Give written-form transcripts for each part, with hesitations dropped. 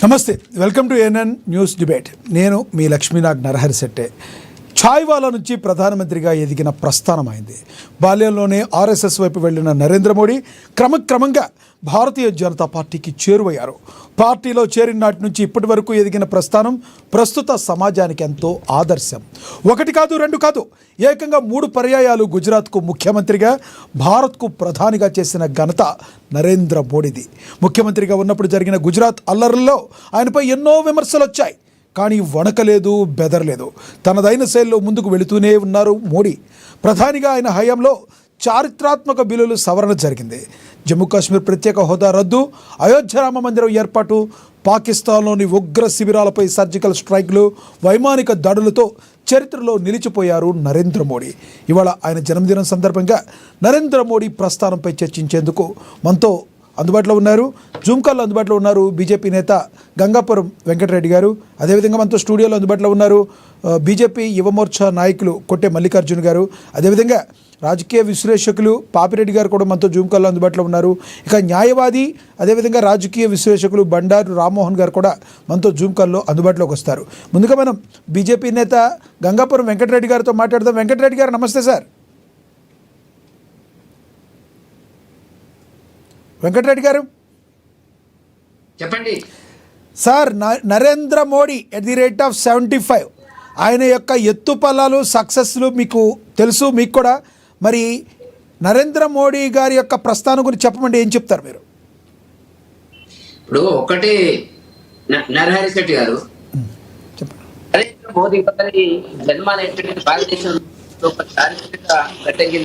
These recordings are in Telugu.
నమస్తే, welcome to ANN news debate. నేను మీ లక్ష్మీనాగ్ నరహరిశెట్టే. ఛాయ్వాలా నుంచి ప్రధానమంత్రిగా ఎదిగిన ప్రస్థానమైంది. బాల్యంలోనే ఆర్ఎస్ఎస్ వైపు వెళ్లిన నరేంద్ర మోడీ క్రమక్రమంగా భారతీయ జనతా పార్టీకి చేరువయ్యారు. పార్టీలో చేరిన నాటి నుంచి ఇప్పటి వరకు ఎదిగిన ప్రస్థానం ప్రస్తుత సమాజానికి ఎంతో ఆదర్శం. ఒకటి కాదు, రెండు కాదు, ఏకంగా 3 పర్యాయాలు గుజరాత్కు ముఖ్యమంత్రిగా, భారత్కు ప్రధానిగా చేసిన ఘనత నరేంద్ర మోడీది. ముఖ్యమంత్రిగా ఉన్నప్పుడు జరిగిన గుజరాత్ అల్లర్లలో ఆయనపై ఎన్నో విమర్శలు వచ్చాయి. కానీ వణకలేదు, బెదరలేదు. తనదైన శైలిలో ముందుకు వెళుతూనే ఉన్నారు మోడీ. ప్రధానిగా ఆయన హయాంలో చారిత్రాత్మక బిల్లులు సవరణ జరిగింది. జమ్మూ కాశ్మీర్ ప్రత్యేక హోదా రద్దు, అయోధ్య రామ మందిరం ఏర్పాటు, పాకిస్తాన్లోని ఉగ్ర శిబిరాలపై సర్జికల్ స్ట్రైక్లు, వైమానిక దాడులతో చరిత్రలో నిలిచిపోయారు నరేంద్ర మోడీ. ఇవాళ ఆయన జన్మదినం సందర్భంగా నరేంద్ర మోడీ ప్రస్థానంపై చర్చించేందుకు మనతో అందుబాటులో ఉన్నారు, జూమ్ కాల్లో అందుబాటులో ఉన్నారు బీజేపీ నేత గంగాపురం వెంకటరెడ్డి గారు. అదేవిధంగా మనతో స్టూడియోలో అందుబాటులో ఉన్నారు బీజేపీ యువమోర్చా నాయకులు కొట్టే మల్లికార్జున్ గారు. అదేవిధంగా రాజకీయ విశ్లేషకులు పాపిరెడ్డి గారు కూడా మనతో జూమ్ కాల్లో అందుబాటులో ఉన్నారు. ఇక న్యాయవాది అదేవిధంగా రాజకీయ విశ్లేషకులు బండారు రామ్మోహన్ గారు కూడా మనతో జూమ్ కాల్లో అందుబాటులోకి వస్తారు. ముందుగా మనం బీజేపీ నేత గంగాపురం వెంకటరెడ్డి గారితో మాట్లాడదాం. వెంకటరెడ్డి గారు నమస్తే సార్. వెంకటరెడ్డి గారు చెప్పండి sir. Narendra Modi at the rate of 75, ఆయన యొక్క ఎత్తుపల్లాలు సక్సెస్లు మీకు తెలుసు, మీకు కూడా. మరి నరేంద్ర మోడీ గారి యొక్క ప్రస్థానం గురించి చెప్పమండి, ఏం చెప్తారు మీరు? ఇప్పుడు ఒకటి నరహరి శెట్టి గారు, నరేంద్ర మోదీ గారి జన్మ అనేటువంటి భారతదేశంలో చారిత్రక ఘట్టంగా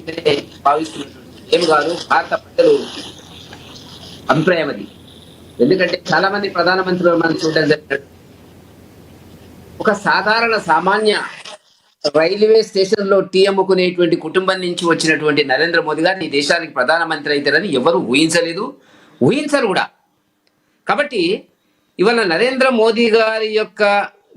భావిస్తున్నటువంటి ఏమి కాదు భారత ప్రజలు అభిప్రాయం అది. ఎందుకంటే చాలా మంది ప్రధానమంత్రులు మనం చూడడం జరిగినట్టు ఒక సాధారణ సామాన్య రైల్వే స్టేషన్ లో టీ అమ్ముకునేటువంటి కుటుంబం నుంచి వచ్చినటువంటి నరేంద్ర మోదీ గారు ఈ దేశానికి ప్రధానమంత్రి అవుతారని ఎవరు ఊహించలేదు, ఊహించరు కూడా. కాబట్టి ఇవాళ నరేంద్ర మోదీ గారి యొక్క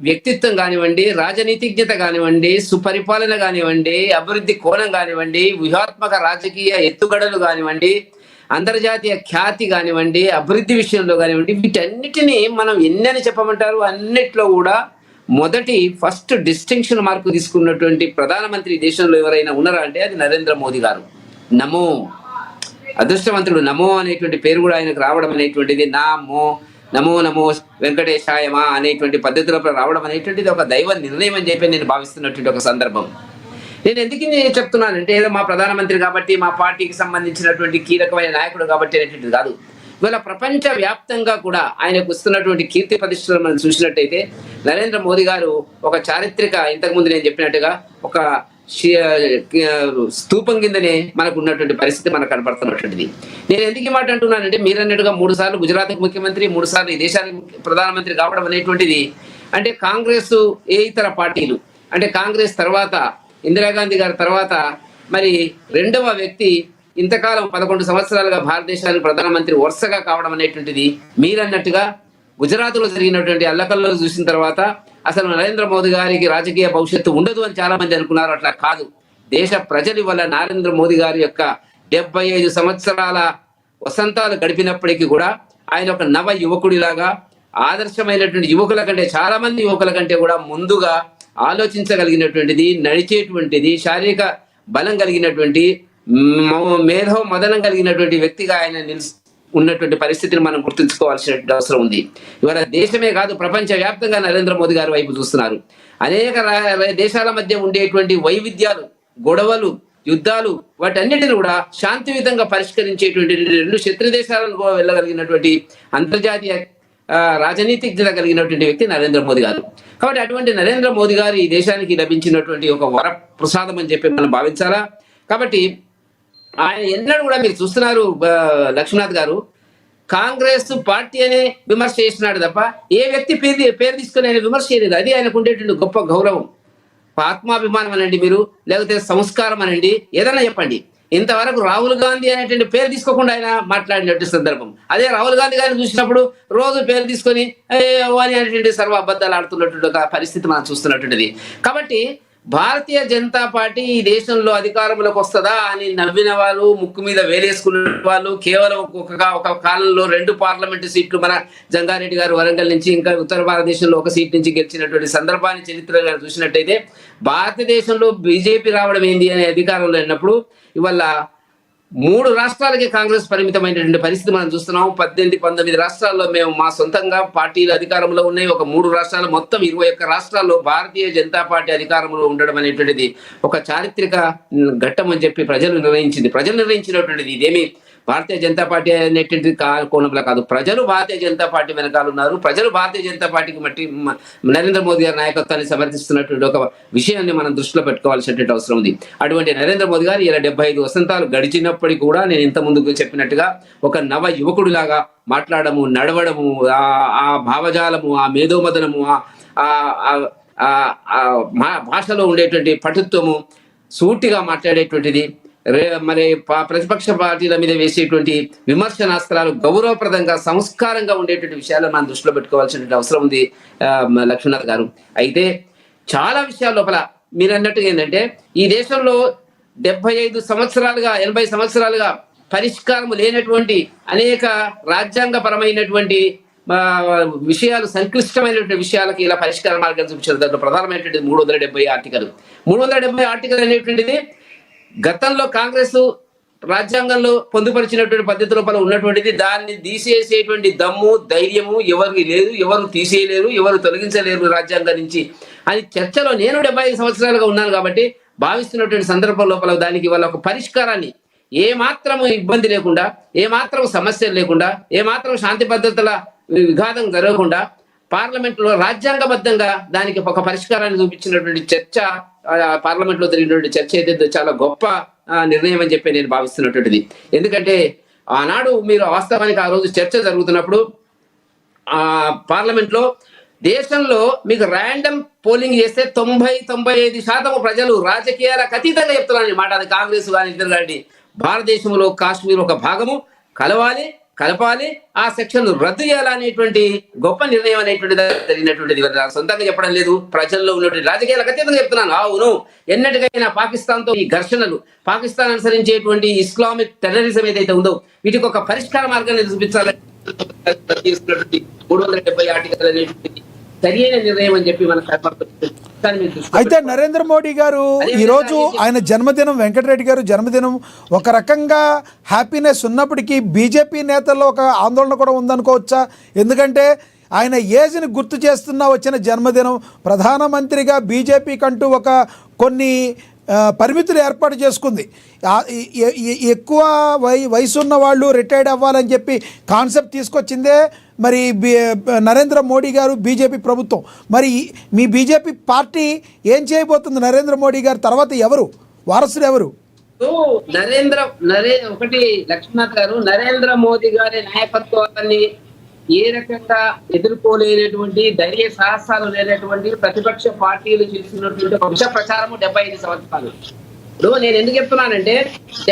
వ్యక్తిత్వం కానివ్వండి, రాజనీతిజ్ఞత కానివ్వండి, సుపరిపాలన కానివ్వండి, అభివృద్ధి కోణం కానివ్వండి, వ్యూహాత్మక రాజకీయ ఎత్తుగడలు కానివ్వండి, అంతర్జాతీయ ఖ్యాతి కానివ్వండి, అభివృద్ధి విషయంలో కానివ్వండి, వీటన్నిటినీ మనం ఎన్నని చెప్పమంటారు, అన్నిట్లో కూడా ఫస్ట్ డిస్టింక్షన్ మార్కు తీసుకున్నటువంటి ప్రధానమంత్రి దేశంలో ఎవరైనా ఉన్నారా అంటే అది నరేంద్ర మోదీ గారు. నమో అదృష్టవంతుడు, నమో అనేటువంటి పేరు కూడా ఆయనకు రావడం అనేటువంటిది, నమో నమో వెంకటేశాయమా అనేటువంటి పద్ధతిలో రావడం అనేటువంటిది ఒక దైవ నిర్ణయం అని చెప్పి నేను భావిస్తున్నటువంటి ఒక సందర్భం. నేను ఎందుకు చెప్తున్నానంటే ఏదో మా ప్రధానమంత్రి కాబట్టి, మా పార్టీకి సంబంధించినటువంటి కీలకమైన నాయకుడు కాబట్టి అనేటువంటిది కాదు. ఇవాళ ప్రపంచ వ్యాప్తంగా కూడా ఆయనకు వస్తున్నటువంటి కీర్తి ప్రతిష్టలు మనం చూసినట్టయితే నరేంద్ర మోదీ గారు ఒక చారిత్రక, ఇంతకుముందు నేను చెప్పినట్టుగా ఒక స్తూపం కిందనే మనకు ఉన్నటువంటి పరిస్థితి మనకు కనపడుతున్నటువంటిది. నేను ఎందుకు మాట అంటున్నానంటే మీరు అన్నట్టుగా 3 సార్లు గుజరాత్ ముఖ్యమంత్రి, 3 సార్లు ఈ దేశానికి ప్రధానమంత్రి కావడం అనేటువంటిది అంటే కాంగ్రెస్ ఏ ఇతర పార్టీలు అంటే కాంగ్రెస్ తర్వాత ఇందిరాగాంధీ గారి తర్వాత మరి రెండవ వ్యక్తి ఇంతకాలం 11 సంవత్సరాలుగా భారతదేశానికి ప్రధానమంత్రి వరుసగా కావడం అనేటువంటిది మీరన్నట్టుగా గుజరాత్లో జరిగినటువంటి అల్లకల్లో చూసిన తర్వాత అసలు నరేంద్ర మోదీ గారికి రాజకీయ భవిష్యత్తు ఉండదు అని చాలా మంది అనుకున్నారు. అట్లా కాదు. దేశ ప్రజలు వల్ల నరేంద్ర మోదీ గారి యొక్క 75 సంవత్సరాల వసంతాలు గడిపినప్పటికీ కూడా ఆయన ఒక నవ యువకుడిలాగా ఆదర్శమైనటువంటి యువకుల కంటే, చాలా మంది యువకుల కంటే కూడా ముందుగా ఆలోచించగలిగినటువంటిది, నడిచేటువంటిది, శారీరక బలం కలిగినటువంటి, మేధో మదనం కలిగినటువంటి వ్యక్తిగా ఆయన ఉన్నటువంటి పరిస్థితిని మనం గుర్తుంచుకోవాల్సిన అవసరం ఉంది. ఇవాళ దేశమే కాదు ప్రపంచ వ్యాప్తంగా నరేంద్ర మోదీ గారి వైపు చూస్తున్నారు. అనేక దేశాల మధ్య ఉండేటువంటి వైవిధ్యాలు, గొడవలు, యుద్ధాలు వాటన్నిటిని కూడా శాంతియుతంగా పరిష్కరించేటువంటి 2 శత్రు దేశాలను వెళ్ళగలిగినటువంటి అంతర్జాతీయ రాజనీతిజ్ఞత కలిగినటువంటి వ్యక్తి నరేంద్ర మోదీ గారు. కాబట్టి అటువంటి నరేంద్ర మోదీ గారు ఈ దేశానికి లభించినటువంటి ఒక వర ప్రసాదం అని చెప్పి మనం భావించాలా. కాబట్టి ఆయన ఎన్నడూ కూడా మీరు చూస్తున్నారు లక్ష్మీనాథ్ గారు, కాంగ్రెస్ పార్టీ అనే విమర్శ చేసినాడు తప్ప ఏ వ్యక్తి పేరు తీసుకొని ఆయన విమర్శ చేయలేదు. అది ఆయనకు ఉండేటువంటి గొప్ప గౌరవం, ఆత్మాభిమానం అనండి, మీరు లేకపోతే సంస్కారం అనండి, ఏదైనా చెప్పండి. ఇంతవరకు రాహుల్ గాంధీ అనేటువంటి పేరు తీసుకోకుండా ఆయన మాట్లాడినట్టు సందర్భం. అదే రాహుల్ గాంధీ గారిని చూసినప్పుడు రోజు పేరు తీసుకొని అనేటువంటి సర్వ అబద్ధాలు ఆడుతున్నటువంటి ఒక పరిస్థితి మనం చూస్తున్నటువంటిది. కాబట్టి భారతీయ జనతా పార్టీ ఈ దేశంలో అధికారంలోకి వస్తుందా అని నవ్విన వాళ్ళు, ముక్కు మీద వేలేసుకున్న వాళ్ళు, కేవలం ఒక కాలంలో 2 పార్లమెంటు సీట్లు మన జంగారెడ్డి గారు వరంగల్ నుంచి, ఇంకా ఉత్తర భారతదేశంలో ఒక సీట్ నుంచి గెలిచినటువంటి సందర్భాన్ని చరిత్రగా చూసినట్టయితే, భారతదేశంలో బీజేపీ రావడం ఏంది అనే అధికారంలో ఉన్నప్పుడు ఇవాళ 3 రాష్ట్రాలకి కాంగ్రెస్ పరిమితమైనటువంటి పరిస్థితి మనం చూస్తున్నాం. 18, 19 రాష్ట్రాల్లో మేము మా సొంతంగా పార్టీలు అధికారంలో ఉన్నాయి. ఒక 3 రాష్ట్రాలు, మొత్తం 21 రాష్ట్రాల్లో భారతీయ జనతా పార్టీ అధికారంలో ఉండడం అనేటువంటిది ఒక చారిత్రక ఘట్టం అని చెప్పి ప్రజలు నిర్ణయించినటువంటిది. ఇదేమి భారతీయ జనతా పార్టీ అనేటువంటి కోణంలో కాదు. ప్రజలు భారతీయ జనతా పార్టీ వెనకాల ఉన్నారు. ప్రజలు భారతీయ జనతా పార్టీకి నరేంద్ర మోదీ గారి నాయకత్వాన్ని సమర్థిస్తున్నటువంటి ఒక విషయాన్ని మనం దృష్టిలో పెట్టుకోవాల్సినటువంటి అవసరం ఉంది. అటువంటి నరేంద్ర మోదీ గారు ఇలా 75 వసంతాలు గడిచినప్పటికీ కూడా నేను ఇంత ముందుకు చెప్పినట్టుగా ఒక నవ యువకుడిలాగా మాట్లాడము, నడవడము, ఆ భావజాలము, ఆ మేధోమదనము, భాషలో ఉండేటువంటి పటుత్వము, సూటిగా మాట్లాడేటువంటిది, మరి ప్రతిపక్ష పార్టీల మీద వేసేటువంటి విమర్శనాస్త్రాలు గౌరవప్రదంగా, సంస్కారంగా ఉండేటువంటి విషయాలను మనం దృష్టిలో పెట్టుకోవాల్సిన అవసరం ఉంది లక్ష్మీనాథ్ గారు. అయితే చాలా విషయాల లోపల మీరు అన్నట్టుగా ఏంటంటే, ఈ దేశంలో 75 సంవత్సరాలుగా 80 సంవత్సరాలుగా పరిష్కారం లేనటువంటి అనేక రాజ్యాంగపరమైనటువంటి విషయాలు, సంక్లిష్టమైనటువంటి విషయాలకి ఇలా పరిష్కార మార్గాలు చూపించారు. దాంట్లో ప్రధానమైనటువంటి 370 ఆర్టికల్. 370 ఆర్టికల్ అనేటువంటిది గతంలో కాంగ్రెస్ రాజ్యాంగంలో పొందుపరిచినటువంటి పద్ధతి లోపల ఉన్నటువంటిది. దాన్ని తీసేసేటువంటి దమ్ము, ధైర్యము ఎవరికి లేదు, ఎవరు తీసేయలేరు, ఎవరు తొలగించలేరు రాజ్యాంగం నుంచి అని చర్చలో నేను 75 సంవత్సరాలుగా ఉన్నాను కాబట్టి భావిస్తున్నటువంటి సందర్భం లోపల దానికి వాళ్ళ ఒక పరిష్కారాన్ని, ఏమాత్రం ఇబ్బంది లేకుండా, ఏమాత్రం సమస్యలు లేకుండా, ఏమాత్రం శాంతి భద్రతల విఘాతం జరగకుండా పార్లమెంట్లో రాజ్యాంగబద్ధంగా దానికి ఒక పరిష్కారాన్ని చూపించినటువంటి చర్చ, పార్లమెంట్లో జరిగినటువంటి చర్చ అయితే చాలా గొప్ప నిర్ణయం అని చెప్పి నేను భావిస్తున్నటువంటిది. ఎందుకంటే ఆనాడు మీరు వాస్తవానికి ఆ రోజు చర్చ జరుగుతున్నప్పుడు పార్లమెంట్లో దేశంలో మీకు ర్యాండమ్ పోలింగ్ చేస్తే 90-95% ప్రజలు రాజకీయాలకు అతీతంగా చెప్తున్నారని మాట. అది కాంగ్రెస్ కానీ ఇద్దరు కానీ, భారతదేశంలో కాశ్మీర్ ఒక భాగము, కలపాలి, ఆ సెక్షన్ రద్దు చేయాలనేటువంటి గొప్ప నిర్ణయం అనేటువంటిది జరిగినటువంటిది. సొంతంగా చెప్పడం లేదు, ప్రజల్లో ఉన్నటువంటి రాజకీయాలకు అత్యంతంగా చెప్తున్నాను. అవును, ఎన్నటికైనా పాకిస్తాన్తో ఈ ఘర్షణలు, పాకిస్తాన్ అనుసరించేటువంటి ఇస్లామిక్ టెర్రరిజం ఏదైతే ఉందో వీటికి ఒక పరిష్కార మార్గాన్ని చూపించాలని 370 ఆర్టికల్ అనేటువంటి సరియైన నిర్ణయం అని చెప్పి మనకు కనపడుతుంది. అయితే నరేంద్ర మోడీ గారు ఈరోజు ఆయన జన్మదినం, వెంకటరెడ్డి గారు జన్మదినం, ఒక రకంగా హ్యాపీనెస్ ఉన్నప్పటికీ బీజేపీ నేతల్లో ఒక ఆందోళన కూడా ఉందనుకోవచ్చా? ఎందుకంటే ఆయన ఏజ్ని గుర్తు చేస్తున్నా వచ్చిన జన్మదినం, ప్రధానమంత్రిగా బీజేపీ కంటూ ఒక కొన్ని పరిమితులు ఏర్పాటు చేసుకుంది. ఎక్కువ వయసు ఉన్న వాళ్ళు రిటైర్డ్ అవ్వాలని చెప్పి కాన్సెప్ట్ తీసుకొచ్చిందే మరి నరేంద్ర మోడీ గారు, బీజేపీ ప్రభుత్వం. మరి మీ బీజేపీ పార్టీ ఏం చేయబోతుంది? నరేంద్ర మోడీ గారు తర్వాత ఎవరు వారసులు ఎవరు? ఒకటి లక్ష్మీనాథ్ గారు, నరేంద్ర మోదీ గారి నాయకత్వాన్ని ఏ రకంగా ఎదుర్కోలేనటువంటి, ధైర్య సాహసాలు లేనటువంటి ప్రతిపక్ష పార్టీలు చేస్తున్నటువంటి ఒక విష ప్రచారము 75 సంవత్సరాలు. ఇప్పుడు నేను ఎందుకు చెప్తున్నానంటే,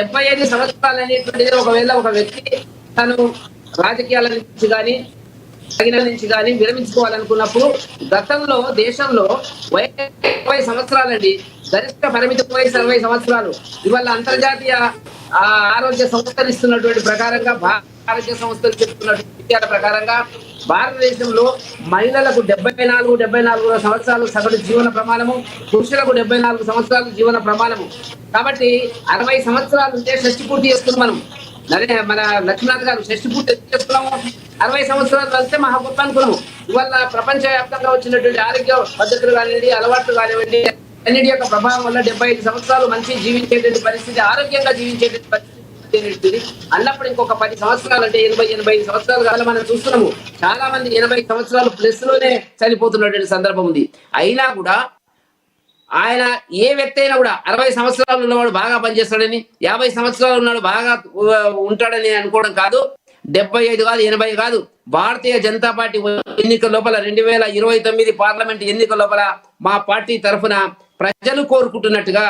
75 సంవత్సరాలు అనేటువంటిది ఒకవేళ ఒక వ్యక్తి తను రాజకీయాల నుంచి కానీ నుంచి కానీ విరమించుకోవాలనుకున్నప్పుడు, గతంలో దేశంలో 20 సంవత్సరాలండి, గరిష్ట పరిమిత వయసు 60 సంవత్సరాలు. ఇవాళ అంతర్జాతీయ ఆరోగ్య సంస్థలు ఇస్తున్నటువంటి ప్రకారంగా, ఆరోగ్య సంస్థలు చెప్తున్నటువంటి విషయాల ప్రకారంగా భారతదేశంలో మహిళలకు 74 సంవత్సరాలు సగటు జీవన ప్రమాణము, పురుషులకు 74 సంవత్సరాలు జీవన ప్రమాణము. కాబట్టి 60 సంవత్సరాలు ఉంటే షష్టి పూర్తి చేస్తున్నాం మనం. మన లక్ష్మీనాథ్ గారు షష్టి పూర్తి చేస్తున్నాము. 60 సంవత్సరాలు కలిస్తే మహా గొప్ప అనుకున్నాము. ఇవాళ ప్రపంచ వ్యాప్తంగా వచ్చినటువంటి ఆరోగ్య పద్ధతులు కానివ్వండి, అలవాట్లు కానివ్వండి, అన్నిటి యొక్క ప్రభావం వల్ల 75 సంవత్సరాలు మంచి జీవించేటువంటి పరిస్థితి, ఆరోగ్యంగా జీవించేటువంటి పరిస్థితి అన్నప్పుడు ఇంకొక 10 సంవత్సరాలు అంటే 80-85 సంవత్సరాలు కాలం మనం చూస్తున్నాము. చాలా మంది 80 సంవత్సరాలు ప్లస్ లోనే చనిపోతున్నటువంటి సందర్భం ఉంది. అయినా కూడా ఆయన, ఏ వ్యక్తి అయినా కూడా 60 సంవత్సరాలు ఉన్నవాడు బాగా పనిచేస్తాడని, 50 సంవత్సరాలు ఉన్నాడు బాగా ఉంటాడని అనుకోవడం కాదు. 75 కాదు, 80 కాదు. భారతీయ జనతా పార్టీ ఎన్నికల లోపల 2029 పార్లమెంట్ ఎన్నికల లోపల మా పార్టీ తరఫున ప్రజలు కోరుకుంటున్నట్టుగా,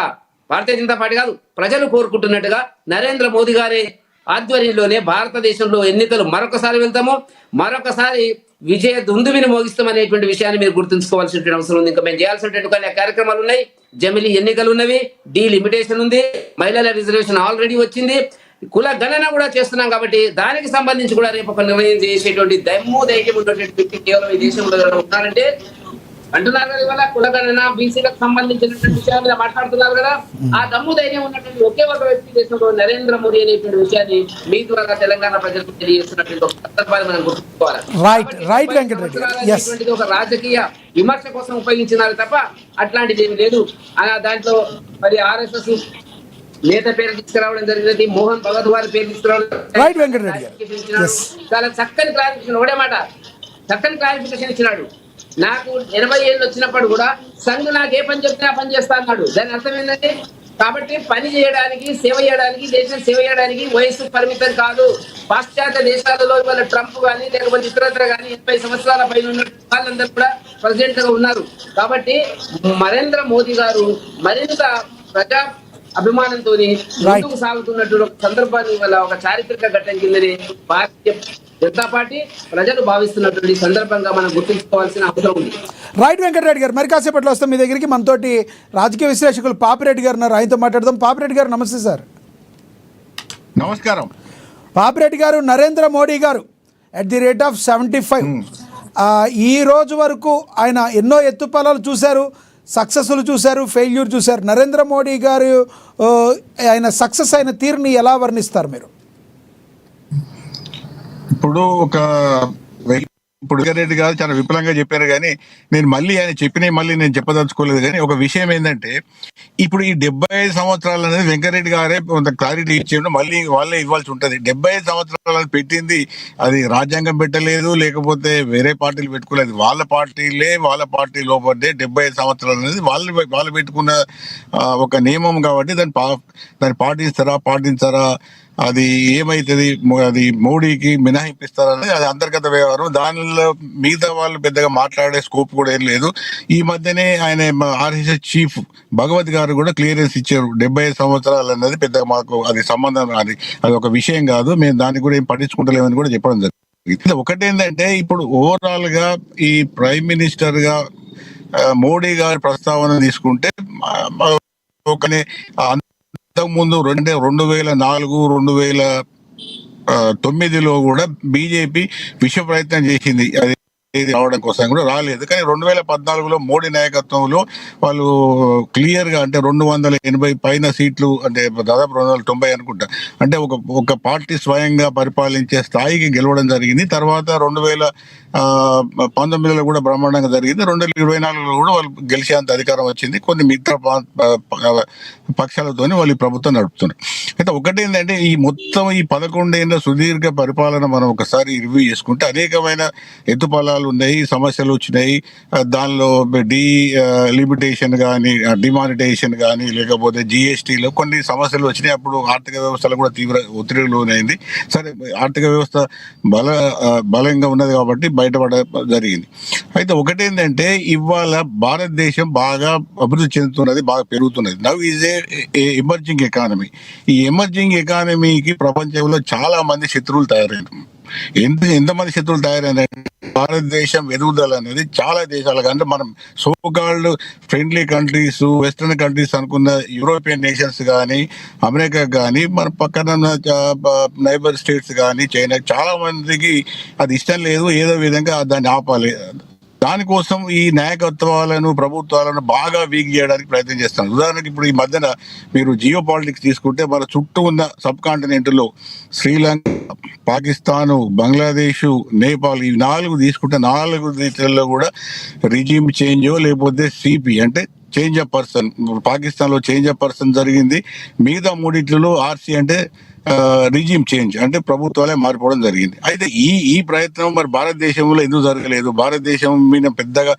భారతీయ జనతా పార్టీ కాదు, ప్రజలు కోరుకుంటున్నట్టుగా నరేంద్ర మోదీ గారి ఆధ్వర్యంలోనే భారతదేశంలో ఎన్నికలు మరొకసారి వెళ్తాము. మరొకసారి విజయ దుందువిని మోగిస్తామనేటువంటి విషయాన్ని మీరు గుర్తుంచుకోవాల్సినటువంటి అవసరం ఉంది. ఇంకా మేము చేయాల్సినటువంటి కొన్ని కార్యక్రమాలు ఉన్నాయి. జమిలీ ఎన్నికలు ఉన్నవి, లిమిటేషన్ ఉంది, మహిళల రిజర్వేషన్ ఆల్రెడీ వచ్చింది, కుల గణన కూడా చేస్తున్నాం. కాబట్టి దానికి సంబంధించి కూడా రేపు ఒక నిర్ణయం చేసేటువంటి దమ్ము ధైర్యం ఉన్నటువంటి వ్యక్తి కేవలం ఈ దేశంలో ఉన్నారంటే అంటున్నారు కదా. ఇవాళ కులగణన బీసీలకు సంబంధించినటువంటి విషయాల మీద మాట్లాడుతున్నారు కదా. ఆ దమ్ము ధైర్యం ఉన్నటువంటి ఒకే ఒక వ్యక్తి దేశంలో నరేంద్ర మోదీ అనేటువంటి విషయాన్ని మీ ద్వారా తెలంగాణ ప్రజలకు తెలియజేస్తున్నటువంటి ఒక సందర్భాన్ని మనం గుర్తుంచుకోవాలి. ఒక రాజకీయ విమర్శ కోసం ఉపయోగించినారు తప్ప అట్లాంటిది ఏమి లేదు. దాంట్లో మరి RSS నేత పేరు తీసుకురావడం జరిగినది, మోహన్ భగవత్ వారి పేరు తీసుకురావడం, చాలా చక్కని క్లారిఫికేషన్, ఒకటే మాట చక్కని క్లారిఫికేషన్ ఇచ్చినాడు. నాకు 80 ఏళ్ళు వచ్చినప్పుడు కూడా సంఘ్ నాకు ఏ పని చెప్తే ఆ పని చేస్తా అన్నాడు. దాని అర్థం ఏంటంటే, కాబట్టి పని చేయడానికి, సేవ చేయడానికి, దేశం సేవ చేయడానికి వయసు పరిమితం కాదు. పాశ్చాత్య దేశాలలో ఇవాళ ట్రంప్ కానీ లేకపోతే ఇతరత్ర కానీ 80 సంవత్సరాల పైన ఉన్న వాళ్ళందరూ కూడా ప్రెసిడెంట్ గా ఉన్నారు. కాబట్టి నరేంద్ర మోదీ గారు మరింత ప్రజా అభిమానంతో ముందుకు సాగుతున్నటువంటి ఒక సందర్భాన్ని వల్ల ఒక చారిత్రక ఘట్టం కిందని భారతీయ జనతా పార్టీ ప్రజలు భావిస్తున్నటువంటి సందర్భంగా మనం గుర్తుంచుకోవాల్సిన అవసరం ఉంది. రైట్ వెంకటరెడ్డి గారు, మరి కాసేపట్లో వస్తాం మీ దగ్గరికి. మనతోటి రాజకీయ విశ్లేషకులు పాపిరెడ్డి గారు ఉన్నారు, ఆయనతో మాట్లాడదాం. పాపిరెడ్డి గారు నమస్తే సార్. నమస్కారం. పాపిరెడ్డి గారు, నరేంద్ర మోడీ గారు @75 ఈ రోజు వరకు ఆయన ఎన్నో ఎత్తుపల్లాలు చూశారు, సక్సెస్లు చూశారు, ఫెయిల్యూర్ చూశారు. నరేంద్ర మోడీ గారు ఆయన సక్సెస్ అయిన తీరుని ఎలా వర్ణిస్తారు మీరు? ఇప్పుడు రెడ్డి గారు చాలా విపులంగా చెప్పారు, కానీ నేను ఆయన నేను చెప్పదలుచుకోలేదు. కానీ ఒక విషయం ఏంటంటే, ఇప్పుడు ఈ 75 సంవత్సరాలు అనేది వెంకరెడ్డి గారే కొంత క్లారిటీ ఇచ్చేయండి, మళ్ళీ వాళ్ళే ఇవ్వాల్సి ఉంటుంది. 75 సంవత్సరాలు పెట్టింది అది రాజ్యాంగం పెట్టలేదు, లేకపోతే వేరే పార్టీలు పెట్టుకోలేదు. వాళ్ళ పార్టీ లోపడే 75 సంవత్సరాలు అనేది వాళ్ళు పెట్టుకున్న ఒక నియమం. కాబట్టి దాన్ని పాటించారా అది ఏమైతుంది, అది మోడీకి మినహాయిపిస్తారని అది అంతర్గత వ్యవహారం. దానిలో మిగతా వాళ్ళు పెద్దగా మాట్లాడే స్కోప్ కూడా ఏం లేదు. ఈ మధ్యనే ఆయన RSS చీఫ్ భగవత్ గారు కూడా క్లియరెన్స్ ఇచ్చారు. 75 సంవత్సరాలు అన్నది పెద్దగా మాకు అది సంబంధం, అది ఒక విషయం కాదు, మేము దాన్ని కూడా ఏం పట్టించుకుంటలేమని కూడా చెప్పడం జరిగింది. ఒకటేంటంటే, ఇప్పుడు ఓవరాల్ గా ఈ ప్రైమ్ మినిస్టర్ గా మోడీ గారి ప్రస్తావన తీసుకుంటే ముందు 2004, 2009లో కూడా బీజేపీ విశ్వ ప్రయత్నం చేసింది అది రావడం కోసం, కూడా రాలేదు. కానీ 2014లో మోడీ నాయకత్వంలో వాళ్ళు క్లియర్ గా, అంటే 280 పైన సీట్లు, అంటే దాదాపు 290 అనుకుంటా, అంటే ఒక పార్టీ స్వయంగా పరిపాలించే స్థాయికి గెలవడం జరిగింది. తర్వాత 2019లో కూడా బ్రహ్మాండంగా జరిగింది. 2024లో కూడా వాళ్ళు గెలిచేంత అధికారం వచ్చింది. కొన్ని మిగతా పక్షాలతోని వాళ్ళు ప్రభుత్వం నడుపుతున్నారు. అయితే ఒకటేంటంటే, ఈ మొత్తం ఈ 11 ఏళ్ల సుదీర్ఘ పరిపాలన మనం ఒకసారి రివ్యూ చేసుకుంటే అనేకమైన ఎత్తుపల్లాలు ఉన్నాయి, సమస్యలు వచ్చినాయి. దానిలో లిమిటేషన్ కానీ, డిమానిటైజేషన్ కానీ, లేకపోతే GSTలో కొన్ని సమస్యలు వచ్చినాయి. అప్పుడు ఆర్థిక వ్యవస్థలో కూడా తీవ్ర ఒత్తిడికి లోనైంది. సరే, ఆర్థిక వ్యవస్థ బలంగా ఉన్నది కాబట్టి బయటపడ జరిగింది. అయితే ఒకటేంటంటే, ఇవాళ భారతదేశం బాగా అభివృద్ధి చెందుతున్నది, బాగా పెరుగుతున్నది. Now is a emerging economy. ఈ ఎమర్జింగ్ ఎకానమీకి ప్రపంచంలో చాలా మంది శత్రువులు తయారైనారు. ఎంతమంది శత్రువులు తయారైనారు? భారతదేశం ఎదుగుదల అనేది చాలా దేశాలకు, అంటే మనం so called friendly countries, western countries అనుకున్న యూరోపియన్ నేషన్స్ కానీ, అమెరికా కానీ, మన పక్కన నైబర్ స్టేట్స్ కానీ, చైనా, చాలా మందికి అది ఇష్టం లేదు. ఏదో విధంగా దాన్ని ఆపాలి. దానికోసం ఈ నాయకత్వాలను, ప్రభుత్వాలను బాగా వీక్ చేయడానికి ప్రయత్నం చేస్తాను. ఉదాహరణకి ఇప్పుడు ఈ మధ్యన మీరు జియో పాలిటిక్స్ తీసుకుంటే, మన చుట్టూ ఉన్న సబ్ కాంటినెంట్ లో శ్రీలంక, పాకిస్తాను, బంగ్లాదేశ్, నేపాల్, ఈ 4 తీసుకుంటే 4 దేశాల్లో కూడా రిజిమ్ చేంజ్ లేకపోతే CP అంటే చేంజ్ ఆఫ్ పర్సన్. పాకిస్తాన్ లో చేంజ్ ఆఫ్ పర్సన్ జరిగింది. మిగతా 3 RC అంటే రిజిమ్ చేంజ్, అంటే ప్రభుత్వాలే మారిపోవడం జరిగింది. అయితే ఈ ప్రయత్నం మరి భారతదేశంలో ఎందుకు జరగలేదు? భారతదేశం మీద పెద్దగా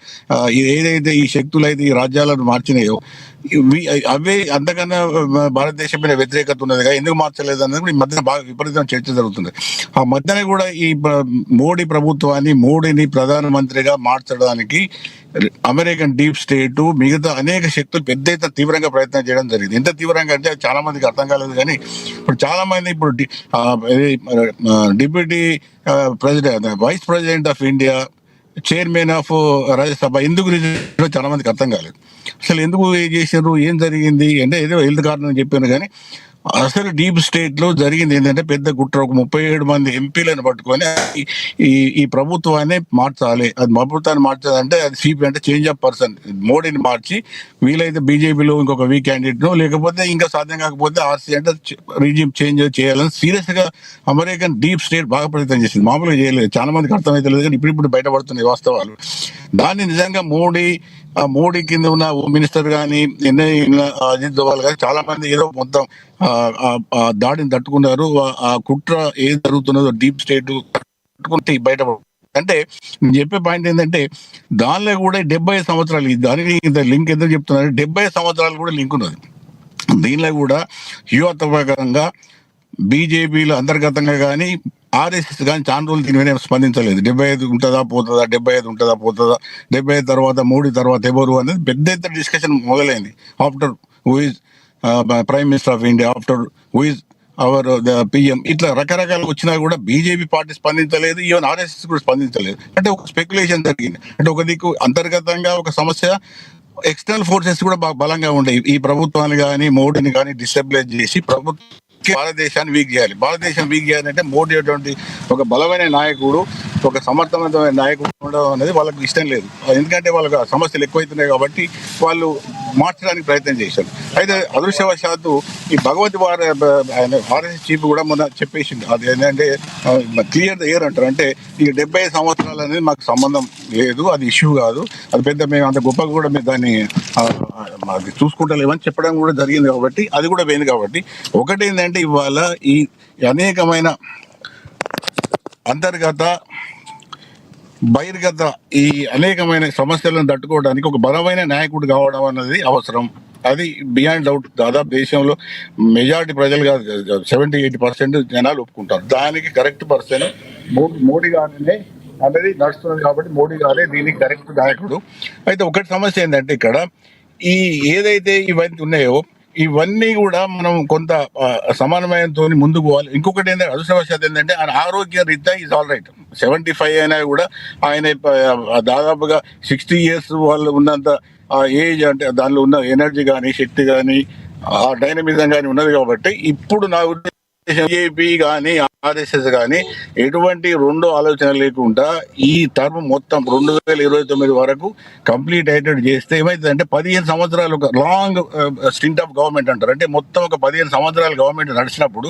ఏదైతే ఈ శక్తులు అయితే ఈ రాజ్యాలను మార్చినాయో, అవే అంతకన్నా భారతదేశం మీద వ్యతిరేకత ఉన్నదిగా, ఎందుకు మార్చలేదు అనేది కూడా ఈ మధ్యన బాగా విపరీతమైన చర్చ జరుగుతుంది. ఆ మధ్యన కూడా ఈ మోడీ ప్రభుత్వాన్ని, మోడీని ప్రధానమంత్రిగా మార్చడానికి అమెరికన్ డీప్ స్టేట్ మిగతా అనేక శక్తులు పెద్ద ఎత్తున తీవ్రంగా ప్రయత్నం చేయడం జరిగింది. ఎంత తీవ్రంగా అంటే చాలా మందికి అర్థం కాలేదు. కానీ ఇప్పుడు చాలా మంది ఇప్పుడు deputy president, vice president of India, chairman of Rajya Sabha ఎందుకు రిజైన్ చాలా మందికి అర్థం కాలేదు. అసలు ఎందుకు చేశారు, ఏం జరిగింది అంటే ఏదో హెల్త్ కారణం చెప్పాను. కానీ అసలు డీప్ స్టేట్ లో జరిగింది ఏంటంటే పెద్ద కుట్ర. ఒక 37 మంది ఎంపీలను పట్టుకొని ఈ ప్రభుత్వాన్ని మార్చాలి. అది ప్రభుత్వాన్ని మార్చాలంటే అది సిపి అంటే చేంజ్ ఆఫ్ పర్సన్, మోడీని మార్చి వీలైతే బీజేపీలో ఇంకొక వీక్ క్యాండిడేట్ ను, లేకపోతే ఇంకా సాధ్యం కాకపోతే ఆర్సీ అంటే రిజిమ్ చేంజ్ చేయాలని సీరియస్ గా అమెరికన్ డీప్ స్టేట్ బాగా ప్రయత్నం చేసింది. మామూలుగా చేయలేదు. చాలా మందికి అర్థమైతే లేదు, కానీ ఇప్పుడు బయటపడుతున్నాయి వాస్తవాలు. దాన్ని నిజంగా మోడీ కింద ఉన్న హోమ్ మినిస్టర్ కానీ, అజిత్ దోవల్ కానీ చాలా మంది ఏదో మొత్తం దాడిని తట్టుకున్నారు. ఆ కుట్ర ఏది జరుగుతున్నదో డీప్ స్టేట్ తట్టుకుంటే బయటపడు. అంటే నేను చెప్పే పాయింట్ ఏంటంటే దానిలో కూడా 70 సంవత్సరాలు, దానికి లింక్ ఎందుకు చెప్తున్నారు, 70 సంవత్సరాలు కూడా లింక్ ఉన్నది. దీనిలో కూడా వ్యూహాత్మకంగా బీజేపీలో అంతర్గతంగా కానీ ఆర్ఎస్ఎస్ కానీ చాలా రోజులు దీని మీద స్పందించలేదు. 75 ఉంటుందా పోతుందా, 75 ఉంటుందా పోతుందా, 75 తర్వాత మోడీ తర్వాత ఎవరు అనేది పెద్ద ఎత్తున డిస్కషన్ మొదలైంది. After who is prime minister of India, after who is our PM, ఇట్లా రకరకాలు వచ్చినా కూడా బీజేపీ పార్టీ స్పందించలేదు, ఈవెన్ ఆర్ఎస్ఎస్ కూడా స్పందించలేదు. అంటే ఒక స్పెక్యులేషన్ జరిగింది. అంటే ఒక దిక్కు అంతర్గతంగా ఒక సమస్య, ఎక్స్టర్నల్ ఫోర్సెస్ కూడా బాగా బలంగా ఉండేవి. ఈ ప్రభుత్వాన్ని కానీ మోడీని కానీ డిస్టెబిలైజ్ చేసి భారతదేశాన్ని వీక్ చేయాలి. భారతదేశం వీక్ చేయాలంటే మోడీ అటువంటి ఒక బలమైన నాయకుడు, ఒక సమర్థవంతమైన నాయకుడు ఉండడం అనేది వాళ్ళకి ఇష్టం లేదు. ఎందుకంటే వాళ్ళకి సమస్యలు ఎక్కువైతున్నాయి కాబట్టి వాళ్ళు మార్చడానికి ప్రయత్నం చేశారు. అయితే అదృష్టవశాత్తు ఈ భగవత్ ఆయన ఆర్ఎస్ఎస్ చీఫ్ కూడా మొన్న చెప్పేసింది. అది ఏంటంటే క్లియర్ ద ఎయిర్ అంటారు. అంటే ఈ 70 సంవత్సరాలు అనేది మాకు సంబంధం లేదు, అది ఇష్యూ కాదు, అది పెద్ద మేము అంత గొప్పగా కూడా మేము దాన్ని అది చూసుకుంటలేమని చెప్పడం కూడా జరిగింది. కాబట్టి అది కూడా పోయింది. కాబట్టి ఒకటి ఏంటంటే ఇవాళ ఈ అనేకమైన అంతర్గత బహిర్గత ఈ అనేకమైన సమస్యలను తట్టుకోవడానికి ఒక బలమైన నాయకుడు కావడం అన్నది అవసరం. అది బియాండ్ డౌట్. దాదాపు దేశంలో మెజారిటీ ప్రజలు కాదు, 70-80% జనాలు ఒప్పుకుంటారు. దానికి కరెక్ట్ పర్సన్ మోడీ గారినే అనేది నడుస్తున్నది. కాబట్టి మోడీ గారే దీనికి కరెక్ట్ నాయకుడు. అయితే ఒకటి సమస్య ఏంటంటే ఇక్కడ ఈ ఏదైతే ఇవన్నీ ఉన్నాయో ఇవన్నీ కూడా మనం కొంత సమానమయంతో ముందుకు పోవాలి. ఇంకొకటి ఏంటంటే అదృష్టవశాత్తు ఏంటంటే ఆయన ఆరోగ్య రీత్యా ఈజ్ ఆల్ రైట్. 75 అయినా కూడా ఆయన దాదాపుగా 60 years వాళ్ళు ఉన్నంత ఏజ్, అంటే దానిలో ఉన్న ఎనర్జీ కానీ శక్తి కానీ ఆ డైనమిజం కానీ ఉన్నది. కాబట్టి ఇప్పుడు నా బీజేపీ కానీ ఆర్ఎస్ఎస్ కానీ ఎటువంటి రెండో ఆలోచన లేకుండా ఈ టర్మ్ మొత్తం 2029 వరకు కంప్లీట్ అయ్యేటట్టు చేస్తే ఏమైతుందంటే 15 సంవత్సరాలు ఒక లాంగ్ స్టింట్ ఆఫ్ గవర్నమెంట్ అంటారు. అంటే మొత్తం ఒక 15 సంవత్సరాలు గవర్నమెంట్ నడిచినప్పుడు